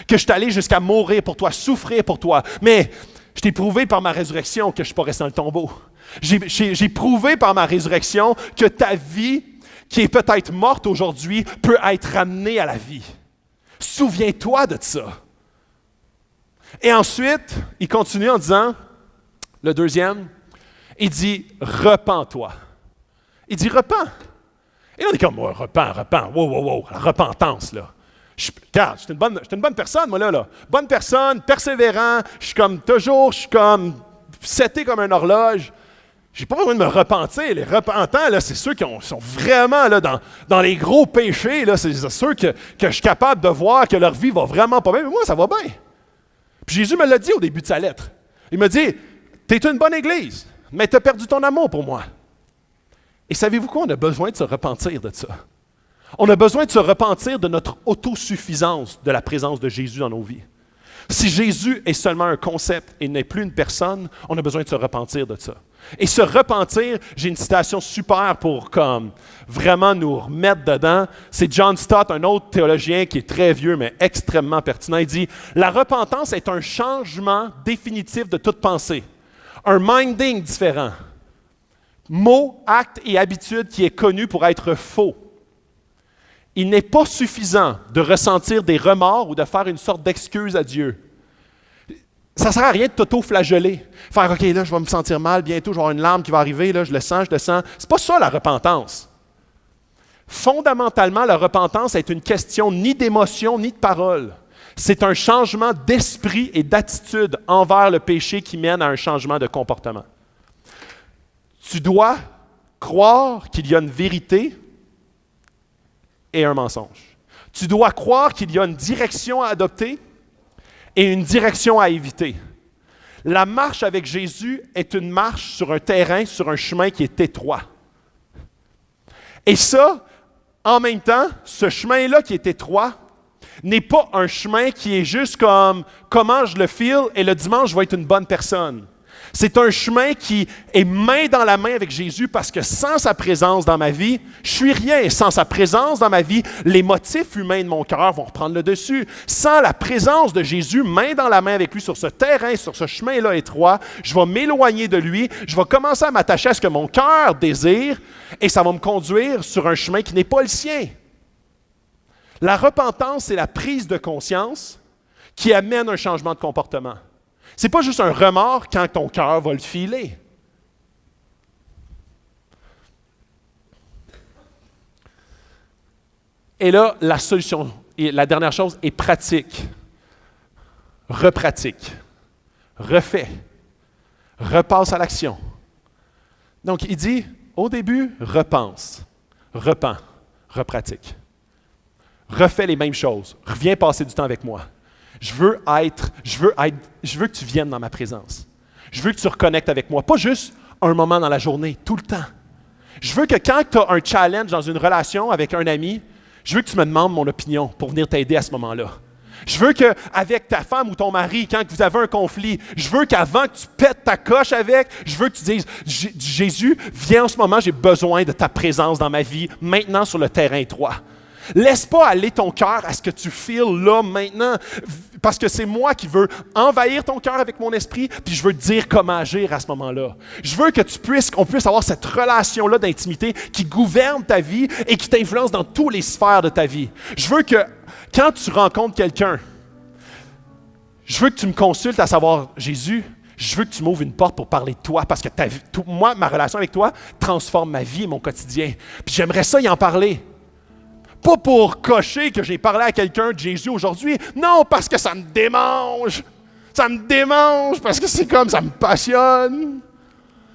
que je suis allé jusqu'à mourir pour toi, souffrir pour toi. Mais je t'ai prouvé par ma résurrection que je ne suis pas resté dans le tombeau. J'ai prouvé par ma résurrection que ta vie, qui est peut-être morte aujourd'hui, peut être ramenée à la vie. Souviens-toi de ça. Et ensuite, il continue en disant, le deuxième, il dit, repens-toi. Il dit, repens. Et on est comme, oh, repens, wow, la repentance, là. Regarde, je suis une bonne personne, moi, là. Bonne personne, persévérant, je suis comme toujours, je suis comme seté comme une horloge. J'ai pas besoin de me repentir. Les repentants, là, c'est ceux qui sont vraiment là, dans les gros péchés. Là, c'est ceux que je suis capable de voir que leur vie va vraiment pas bien. Mais moi, ça va bien. Puis Jésus me l'a dit au début de sa lettre. Il m'a dit, tu es une bonne église, mais tu as perdu ton amour pour moi. Et savez-vous quoi? On a besoin de se repentir de ça. On a besoin de se repentir de notre autosuffisance de la présence de Jésus dans nos vies. Si Jésus est seulement un concept et n'est plus une personne, on a besoin de se repentir de ça. Et se repentir, j'ai une citation super pour comme vraiment nous remettre dedans. C'est John Stott, un autre théologien qui est très vieux mais extrêmement pertinent. Il dit « La repentance est un changement définitif de toute pensée, un minding différent, mot, acte et habitude qui est connu pour être faux. Il n'est pas suffisant de ressentir des remords ou de faire une sorte d'excuse à Dieu. Ça ne sert à rien de t'auto-flageller. Faire « OK, là, je vais me sentir mal, bientôt, je vais avoir une larme qui va arriver, là, je le sens. » C'est pas ça la repentance. Fondamentalement, la repentance est une question ni d'émotion ni de parole. C'est un changement d'esprit et d'attitude envers le péché qui mène à un changement de comportement. Tu dois croire qu'il y a une vérité et un mensonge. Tu dois croire qu'il y a une direction à adopter et une direction à éviter. La marche avec Jésus est une marche sur un terrain, sur un chemin qui est étroit. Et ça, en même temps, ce chemin-là qui est étroit n'est pas un chemin qui est juste comme comment je le feel et le dimanche je vais être une bonne personne. C'est un chemin qui est main dans la main avec Jésus parce que sans sa présence dans ma vie, je suis rien. Sans sa présence dans ma vie, les motifs humains de mon cœur vont reprendre le dessus. Sans la présence de Jésus, main dans la main avec lui sur ce terrain, sur ce chemin-là étroit, je vais m'éloigner de lui, je vais commencer à m'attacher à ce que mon cœur désire et ça va me conduire sur un chemin qui n'est pas le sien. La repentance, c'est la prise de conscience qui amène un changement de comportement. Ce n'est pas juste un remords quand ton cœur va le filer. Et là, la solution, et la dernière chose est pratique. Repratique. Refais. Repasse à l'action. Donc, il dit, au début, repense. Repens. Repratique. Refais les mêmes choses. Reviens passer du temps avec moi. Je veux que tu viennes dans ma présence. Je veux que tu reconnectes avec moi. Pas juste un moment dans la journée, tout le temps. Je veux que quand tu as un challenge dans une relation avec un ami, je veux que tu me demandes mon opinion pour venir t'aider à ce moment-là. Je veux qu'avec ta femme ou ton mari, quand vous avez un conflit, je veux qu'avant que tu pètes ta coche avec, je veux que tu dises « Jésus, viens en ce moment, j'ai besoin de ta présence dans ma vie, maintenant sur le terrain étroit. » Laisse pas aller ton cœur à ce que tu feels là, maintenant, parce que c'est moi qui veux envahir ton cœur avec mon esprit, puis je veux te dire comment agir à ce moment-là. Je veux que qu'on puisse avoir cette relation-là d'intimité qui gouverne ta vie et qui t'influence dans toutes les sphères de ta vie. Je veux que, quand tu rencontres quelqu'un, je veux que tu me consultes à savoir, Jésus, je veux que tu m'ouvres une porte pour parler de toi, parce que moi, ma relation avec toi transforme ma vie et mon quotidien. Puis j'aimerais ça y en parler. Pas pour cocher que j'ai parlé à quelqu'un de Jésus aujourd'hui. Non, parce que ça me démange. Ça me démange parce que c'est comme, ça me passionne.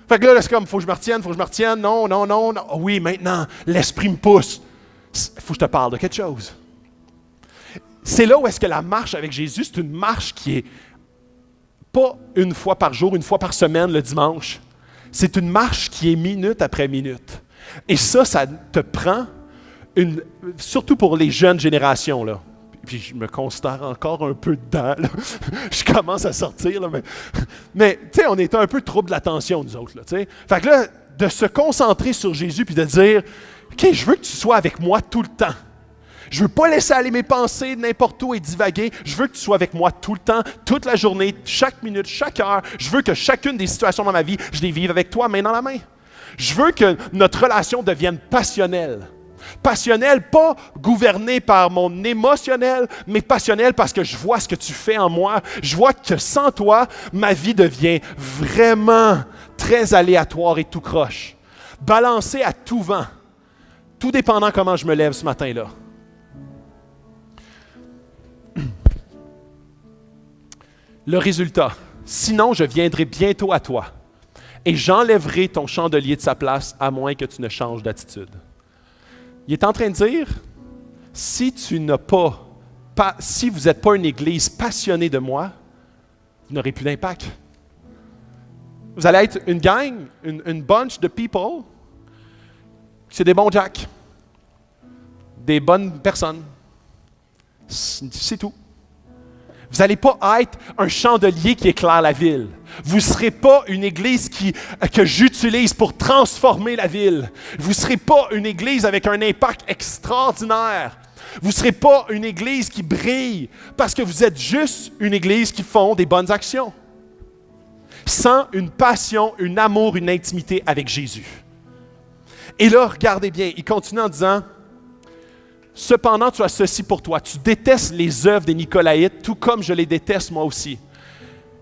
Fait que là, c'est comme, faut que je me retienne. Non. Oh oui, maintenant, l'esprit me pousse. Faut que je te parle de quelque chose. C'est là où est-ce que la marche avec Jésus, c'est une marche qui est pas une fois par jour, une fois par semaine, le dimanche. C'est une marche qui est minute après minute. Et ça te prend surtout pour les jeunes générations, là. Puis je me considère encore un peu dedans, là. Je commence à sortir, là, mais tu sais, on est un peu trouble de l'attention, nous autres, là, tu sais. Fait que là, de se concentrer sur Jésus puis de dire, OK, je veux que tu sois avec moi tout le temps. Je veux pas laisser aller mes pensées n'importe où et divaguer. Je veux que tu sois avec moi tout le temps, toute la journée, chaque minute, chaque heure. Je veux que chacune des situations dans ma vie, je les vive avec toi, main dans la main. Je veux que notre relation devienne passionnelle. Passionnel, pas gouverné par mon émotionnel, mais passionnel parce que je vois ce que tu fais en moi. Je vois que sans toi, ma vie devient vraiment très aléatoire et tout croche. Balancé à tout vent, tout dépendant comment je me lève ce matin-là. Le résultat, sinon je viendrai bientôt à toi. et j'enlèverai ton chandelier de sa place à moins que tu ne changes d'attitude. Il est en train de dire, si vous n'êtes pas une église passionnée de moi, vous n'aurez plus d'impact. Vous allez être une gang, une bunch de people, c'est des bons jacks, des bonnes personnes. C'est tout. Vous n'allez pas être un chandelier qui éclaire la ville. Vous ne serez pas une église que j'utilise pour transformer la ville. Vous ne serez pas une église avec un impact extraordinaire. Vous ne serez pas une église qui brille parce que vous êtes juste une église qui font des bonnes actions. Sans une passion, un amour, une intimité avec Jésus. Et là, regardez bien, il continue en disant, « Cependant, tu as ceci pour toi. Tu détestes les œuvres des Nicolaïtes, tout comme je les déteste moi aussi. »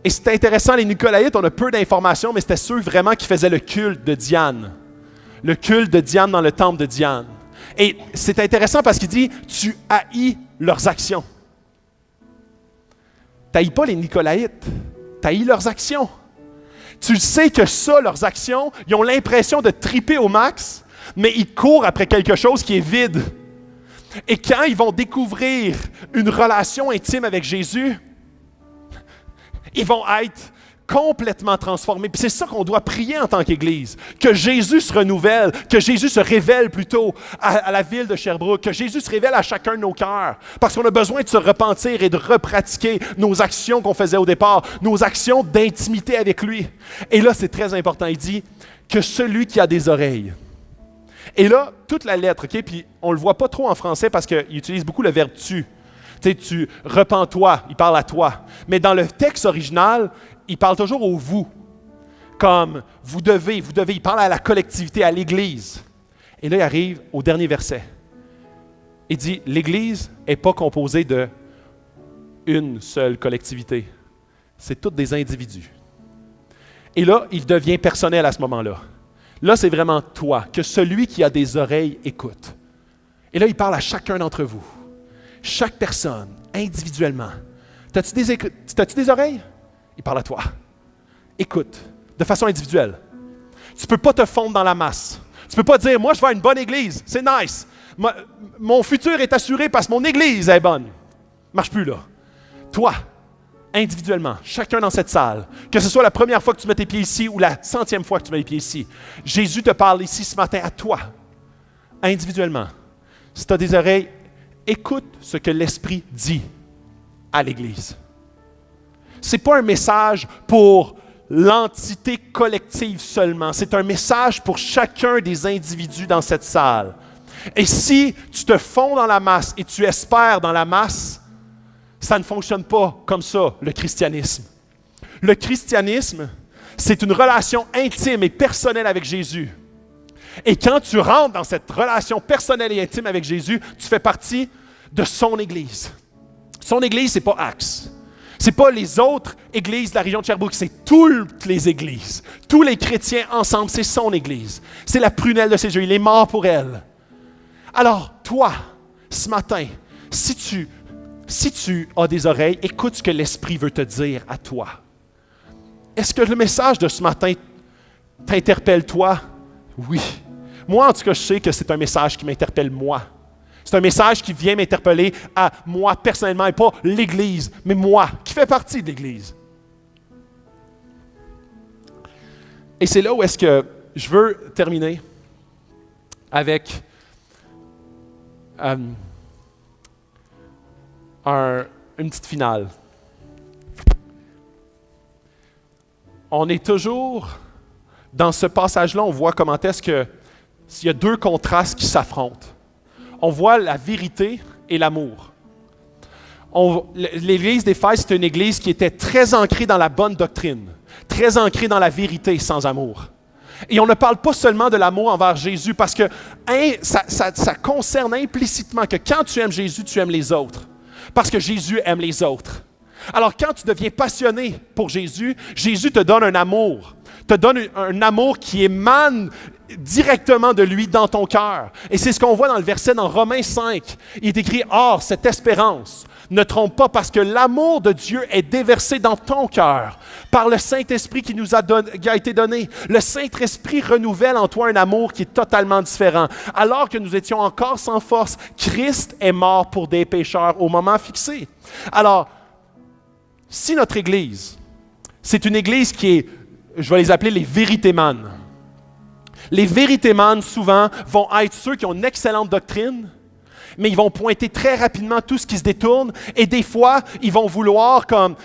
Et c'est intéressant, les Nicolaïtes, on a peu d'informations, mais c'était ceux vraiment qui faisaient le culte de Diane. Le culte de Diane dans le temple de Diane. Et c'est intéressant parce qu'il dit, tu haïs leurs actions. Tu n'haïs pas les Nicolaïtes, tu haïs leurs actions. Tu sais que ça, leurs actions, ils ont l'impression de triper au max, mais ils courent après quelque chose qui est vide. Et quand ils vont découvrir une relation intime avec Jésus, ils vont être complètement transformés. Puis c'est ça qu'on doit prier en tant qu'Église. Que Jésus se renouvelle, que Jésus se révèle plutôt à la ville de Sherbrooke, que Jésus se révèle à chacun de nos cœurs. Parce qu'on a besoin de se repentir et de repratiquer nos actions qu'on faisait au départ, nos actions d'intimité avec lui. Et là, c'est très important. Il dit que celui qui a des oreilles. Et là, toute la lettre, OK? Puis on ne le voit pas trop en français parce qu'il utilise beaucoup le verbe tu. Tu sais, tu repens-toi, il parle à toi. Mais dans le texte original, il parle toujours au vous. Comme vous devez, il parle à la collectivité, à l'Église. Et là, il arrive au dernier verset. Il dit, l'Église n'est pas composée de une seule collectivité. C'est toutes des individus. Et là, il devient personnel à ce moment-là. Là, c'est vraiment toi, que celui qui a des oreilles écoute. Et là, il parle à chacun d'entre vous. Chaque personne, individuellement. T'as-tu des oreilles? Il parle à toi. Écoute, de façon individuelle. Tu ne peux pas te fondre dans la masse. Tu ne peux pas dire, moi, je vais à une bonne église, c'est nice. Mon futur est assuré parce que mon église est bonne. Marche plus là. Toi, individuellement, chacun dans cette salle, que ce soit la première fois que tu mets tes pieds ici ou la 100e fois que tu mets les pieds ici, Jésus te parle ici ce matin à toi, individuellement. Si tu as des oreilles, écoute ce que l'Esprit dit à l'Église. Ce n'est pas un message pour l'entité collective seulement, c'est un message pour chacun des individus dans cette salle. Et si tu te fonds dans la masse et tu espères dans la masse, ça ne fonctionne pas comme ça, le christianisme. Le christianisme, c'est une relation intime et personnelle avec Jésus. Et quand tu rentres dans cette relation personnelle et intime avec Jésus, tu fais partie de son Église. Son Église, ce n'est pas Axe. Ce n'est pas les autres églises de la région de Sherbrooke, c'est toutes les églises. Tous les chrétiens ensemble, c'est son Église. C'est la prunelle de ses yeux, il est mort pour elle. Alors, toi, ce matin, si tu as des oreilles, écoute ce que l'Esprit veut te dire à toi. Est-ce que le message de ce matin t'interpelle toi? Oui. Moi, en tout cas, je sais que c'est un message qui m'interpelle moi. C'est un message qui vient m'interpeller à moi personnellement, et pas l'Église, mais moi, qui fais partie de l'Église. Et c'est là où est-ce que je veux terminer avec une petite finale. On est toujours, dans ce passage-là, on voit comment est-ce qu'il y a deux contrastes qui s'affrontent. On voit la vérité et l'amour. L'Église d'Éphèse, c'est une Église qui était très ancrée dans la bonne doctrine, très ancrée dans la vérité sans amour. Et on ne parle pas seulement de l'amour envers Jésus, parce que ça concerne implicitement que quand tu aimes Jésus, tu aimes les autres. Parce que Jésus aime les autres. Alors quand tu deviens passionné pour Jésus, Jésus te donne un amour. Te donne un amour qui émane directement de lui dans ton cœur. Et c'est ce qu'on voit dans le verset dans Romains 5. Il est écrit « Or, cette espérance Ne trompe pas, parce que l'amour de Dieu est déversé dans ton cœur par le Saint-Esprit qui a été donné. Le Saint-Esprit renouvelle en toi un amour qui est totalement différent. Alors que nous étions encore sans force, Christ est mort pour des pécheurs au moment fixé. Alors, si notre Église, c'est une Église qui est, je vais les appeler les véritémanes. Les véritémanes, souvent, vont être ceux qui ont une excellente doctrine, mais ils vont pointer très rapidement tout ce qui se détourne, et des fois, ils vont vouloir, comme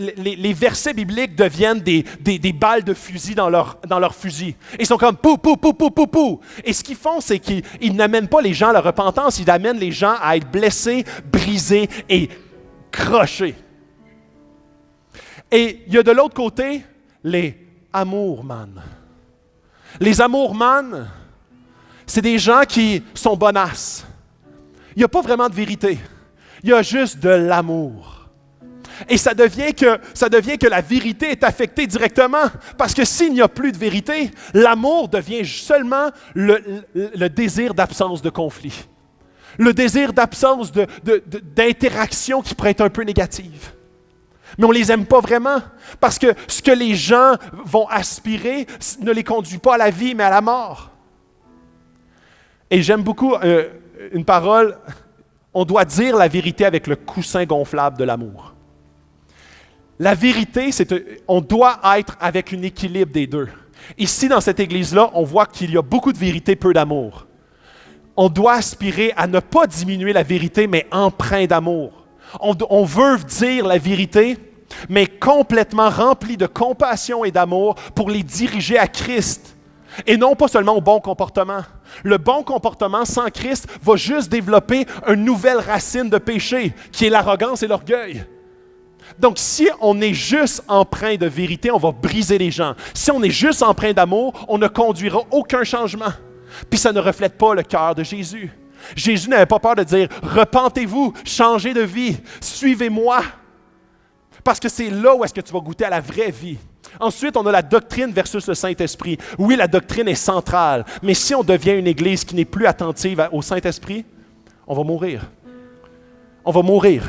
les versets bibliques deviennent des balles de fusil dans leur fusil. Ils sont comme pou, pou, pou, pou, pou, pou. Et ce qu'ils font, c'est qu'ils n'amènent pas les gens à la repentance, ils amènent les gens à être blessés, brisés et crochés. Et il y a de l'autre côté les amourman. Les amourman, c'est des gens qui sont bonasses. Il n'y a pas vraiment de vérité. Il y a juste de l'amour. Et ça devient que la vérité est affectée directement. Parce que s'il n'y a plus de vérité, l'amour devient seulement le désir d'absence de conflit. Le désir d'absence d'interaction qui pourrait être un peu négative. Mais on ne les aime pas vraiment, parce que ce que les gens vont aspirer ne les conduit pas à la vie, mais à la mort. Et j'aime beaucoup une parole, on doit dire la vérité avec le coussin gonflable de l'amour. La vérité, on doit être avec un équilibre des deux. Ici, dans cette église-là, on voit qu'il y a beaucoup de vérité, peu d'amour. On doit aspirer à ne pas diminuer la vérité, mais empreint d'amour. On veut dire la vérité, mais complètement rempli de compassion et d'amour pour les diriger à Christ. Et non pas seulement au bon comportement. Le bon comportement sans Christ va juste développer une nouvelle racine de péché, qui est l'arrogance et l'orgueil. Donc, si on est juste empreint de vérité, on va briser les gens. Si on est juste empreint d'amour, on ne conduira aucun changement. Puis ça ne reflète pas le cœur de Jésus. Jésus n'avait pas peur de dire « Repentez-vous, changez de vie, suivez-moi ». Parce que c'est là où est-ce que tu vas goûter à la vraie vie. Ensuite, on a la doctrine versus le Saint-Esprit. Oui, la doctrine est centrale, mais si on devient une Église qui n'est plus attentive au Saint-Esprit, on va mourir. On va mourir.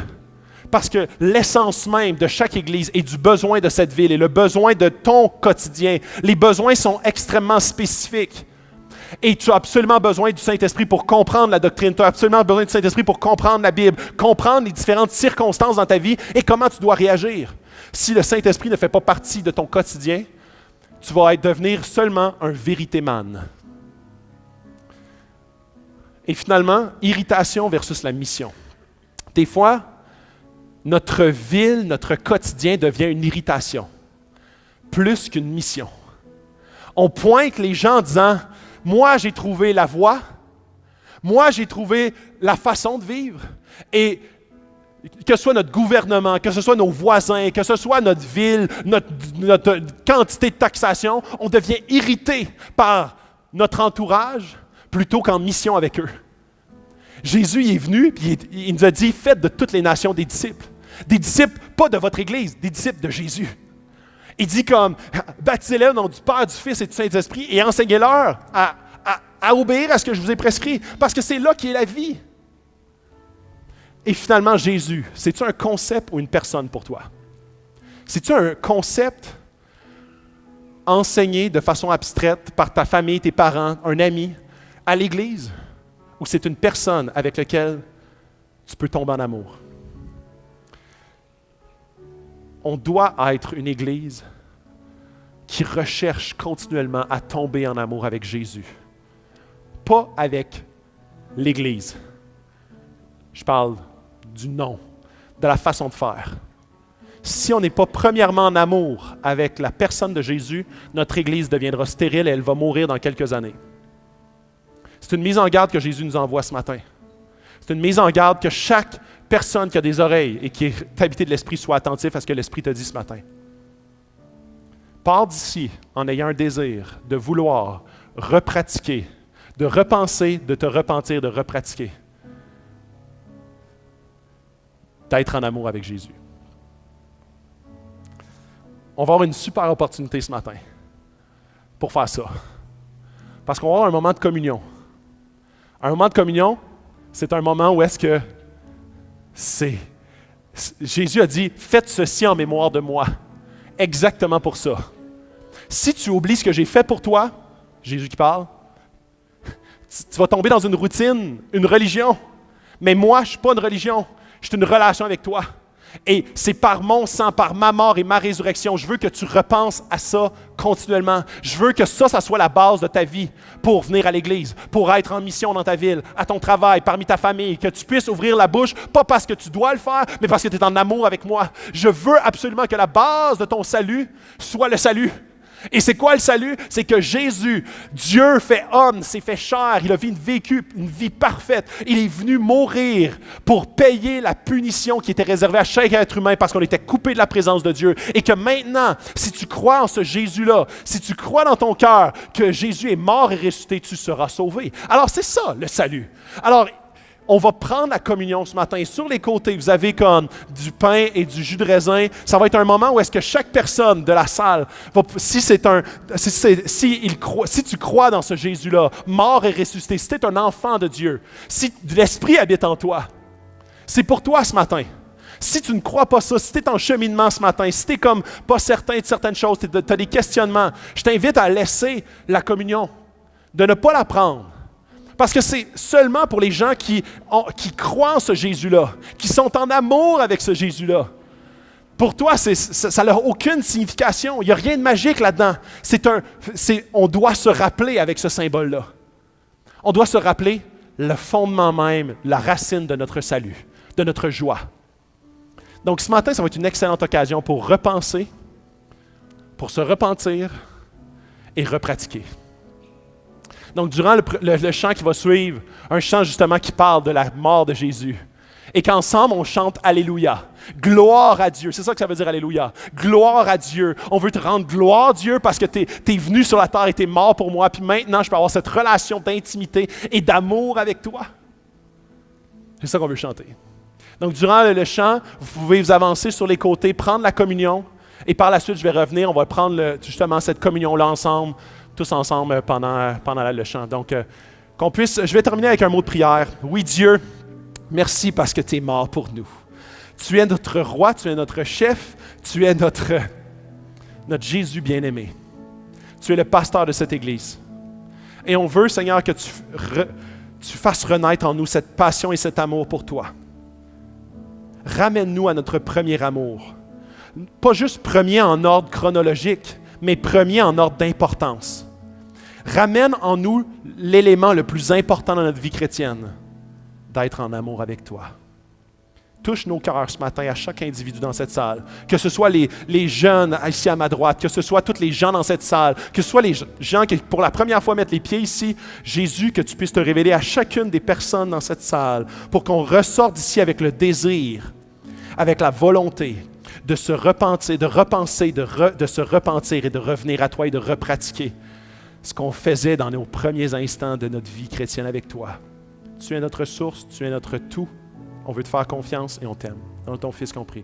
Parce que l'essence même de chaque Église est du besoin de cette ville et le besoin de ton quotidien. Les besoins sont extrêmement spécifiques. Et tu as absolument besoin du Saint-Esprit pour comprendre la doctrine. Tu as absolument besoin du Saint-Esprit pour comprendre la Bible, comprendre les différentes circonstances dans ta vie et comment tu dois réagir. Si le Saint-Esprit ne fait pas partie de ton quotidien, tu vas devenir seulement un véritéman. Et finalement, irritation versus la mission. Des fois, notre ville, notre quotidien devient une irritation, plus qu'une mission. On pointe les gens en disant « Moi, j'ai trouvé la voie. Moi, j'ai trouvé la façon de vivre. » Et que ce soit notre gouvernement, que ce soit nos voisins, que ce soit notre ville, notre quantité de taxation, on devient irrité par notre entourage plutôt qu'en mission avec eux. Jésus il est venu et il nous a dit « Faites de toutes les nations des disciples. » Des disciples, pas de votre Église, des disciples de Jésus. Il dit comme, baptisez-les au nom du Père, du Fils et du Saint-Esprit et enseignez-leur à obéir à ce que je vous ai prescrit, parce que c'est là qu'est la vie. Et finalement, Jésus, c'est-tu un concept ou une personne pour toi? C'est-tu un concept enseigné de façon abstraite par ta famille, tes parents, un ami, à l'Église? Ou c'est une personne avec laquelle tu peux tomber en amour? On doit être une Église qui recherche continuellement à tomber en amour avec Jésus. Pas avec l'Église. Je parle du nom, de la façon de faire. Si on n'est pas premièrement en amour avec la personne de Jésus, notre Église deviendra stérile et elle va mourir dans quelques années. C'est une mise en garde que Jésus nous envoie ce matin. C'est une mise en garde que chaque personne qui a des oreilles et qui est habitée de l'Esprit soit attentif à ce que l'Esprit te dit ce matin. Pars d'ici en ayant un désir de vouloir repratiquer, de repenser, de te repentir, de repratiquer. D'être en amour avec Jésus. On va avoir une super opportunité ce matin pour faire ça. Parce qu'on va avoir un moment de communion. Un moment de communion, c'est un moment où est-ce que c'est Jésus a dit, faites ceci en mémoire de moi. Exactement pour ça. Si tu oublies ce que j'ai fait pour toi, Jésus qui parle, tu vas tomber dans une routine, une religion. Mais moi, je ne suis pas une religion, je suis une relation avec toi. Et c'est par mon sang, par ma mort et ma résurrection, je veux que tu repenses à ça continuellement. Je veux que ça soit la base de ta vie pour venir à l'Église, pour être en mission dans ta ville, à ton travail, parmi ta famille, que tu puisses ouvrir la bouche, pas parce que tu dois le faire, mais parce que tu es en amour avec moi. Je veux absolument que la base de ton salut soit le salut. Et c'est quoi le salut? C'est que Jésus, Dieu fait homme, s'est fait chair, il a vécu une vie parfaite. Il est venu mourir pour payer la punition qui était réservée à chaque être humain parce qu'on était coupé de la présence de Dieu. Et que maintenant, si tu crois en ce Jésus-là, si tu crois dans ton cœur que Jésus est mort et ressuscité, tu seras sauvé. Alors c'est ça le salut. Alors, on va prendre la communion ce matin. Sur les côtés, vous avez comme du pain et du jus de raisin. Ça va être un moment où est-ce que chaque personne de la salle, si tu crois dans ce Jésus-là, mort et ressuscité, si tu es un enfant de Dieu, si l'Esprit habite en toi, c'est pour toi ce matin. Si tu ne crois pas ça, si tu es en cheminement ce matin, si tu n'es comme pas certain de certaines choses, tu as des questionnements, je t'invite à laisser la communion, de ne pas la prendre. Parce que c'est seulement pour les gens qui croient en ce Jésus-là, qui sont en amour avec ce Jésus-là. Pour toi, ça n'a aucune signification. Il n'y a rien de magique là-dedans. On doit se rappeler avec ce symbole-là. On doit se rappeler le fondement même, la racine de notre salut, de notre joie. Donc ce matin, ça va être une excellente occasion pour repenser, pour se repentir et repratiquer. Donc, durant le chant qui va suivre, un chant justement qui parle de la mort de Jésus, et qu'ensemble, on chante Alléluia. Gloire à Dieu. C'est ça que ça veut dire Alléluia. Gloire à Dieu. On veut te rendre gloire, Dieu, parce que tu es venu sur la terre et tu es mort pour moi, puis maintenant, je peux avoir cette relation d'intimité et d'amour avec toi. C'est ça qu'on veut chanter. Donc, durant le chant, vous pouvez vous avancer sur les côtés, prendre la communion, et par la suite, je vais revenir, on va prendre justement cette communion-là ensemble, tous ensemble pendant le chant. Donc, je vais terminer avec un mot de prière. Oui, Dieu, merci parce que tu es mort pour nous. Tu es notre roi, tu es notre chef, tu es notre Jésus bien-aimé. Tu es le pasteur de cette Église. Et on veut, Seigneur, que tu fasses renaître en nous cette passion et cet amour pour toi. Ramène-nous à notre premier amour. Pas juste premier en ordre chronologique, mais premier en ordre d'importance. Ramène en nous l'élément le plus important dans notre vie chrétienne, d'être en amour avec toi. Touche nos cœurs ce matin à chaque individu dans cette salle, que ce soit les jeunes ici à ma droite, que ce soit tous les gens dans cette salle, que ce soit les gens qui pour la première fois mettent les pieds ici. Jésus, que tu puisses te révéler à chacune des personnes dans cette salle pour qu'on ressorte d'ici avec le désir, avec la volonté de se repentir, de repenser, de se repentir et de revenir à toi et de repratiquer ce qu'on faisait dans nos premiers instants de notre vie chrétienne avec toi. Tu es notre source, tu es notre tout. On veut te faire confiance et on t'aime. Dans ton Fils qu'on prie.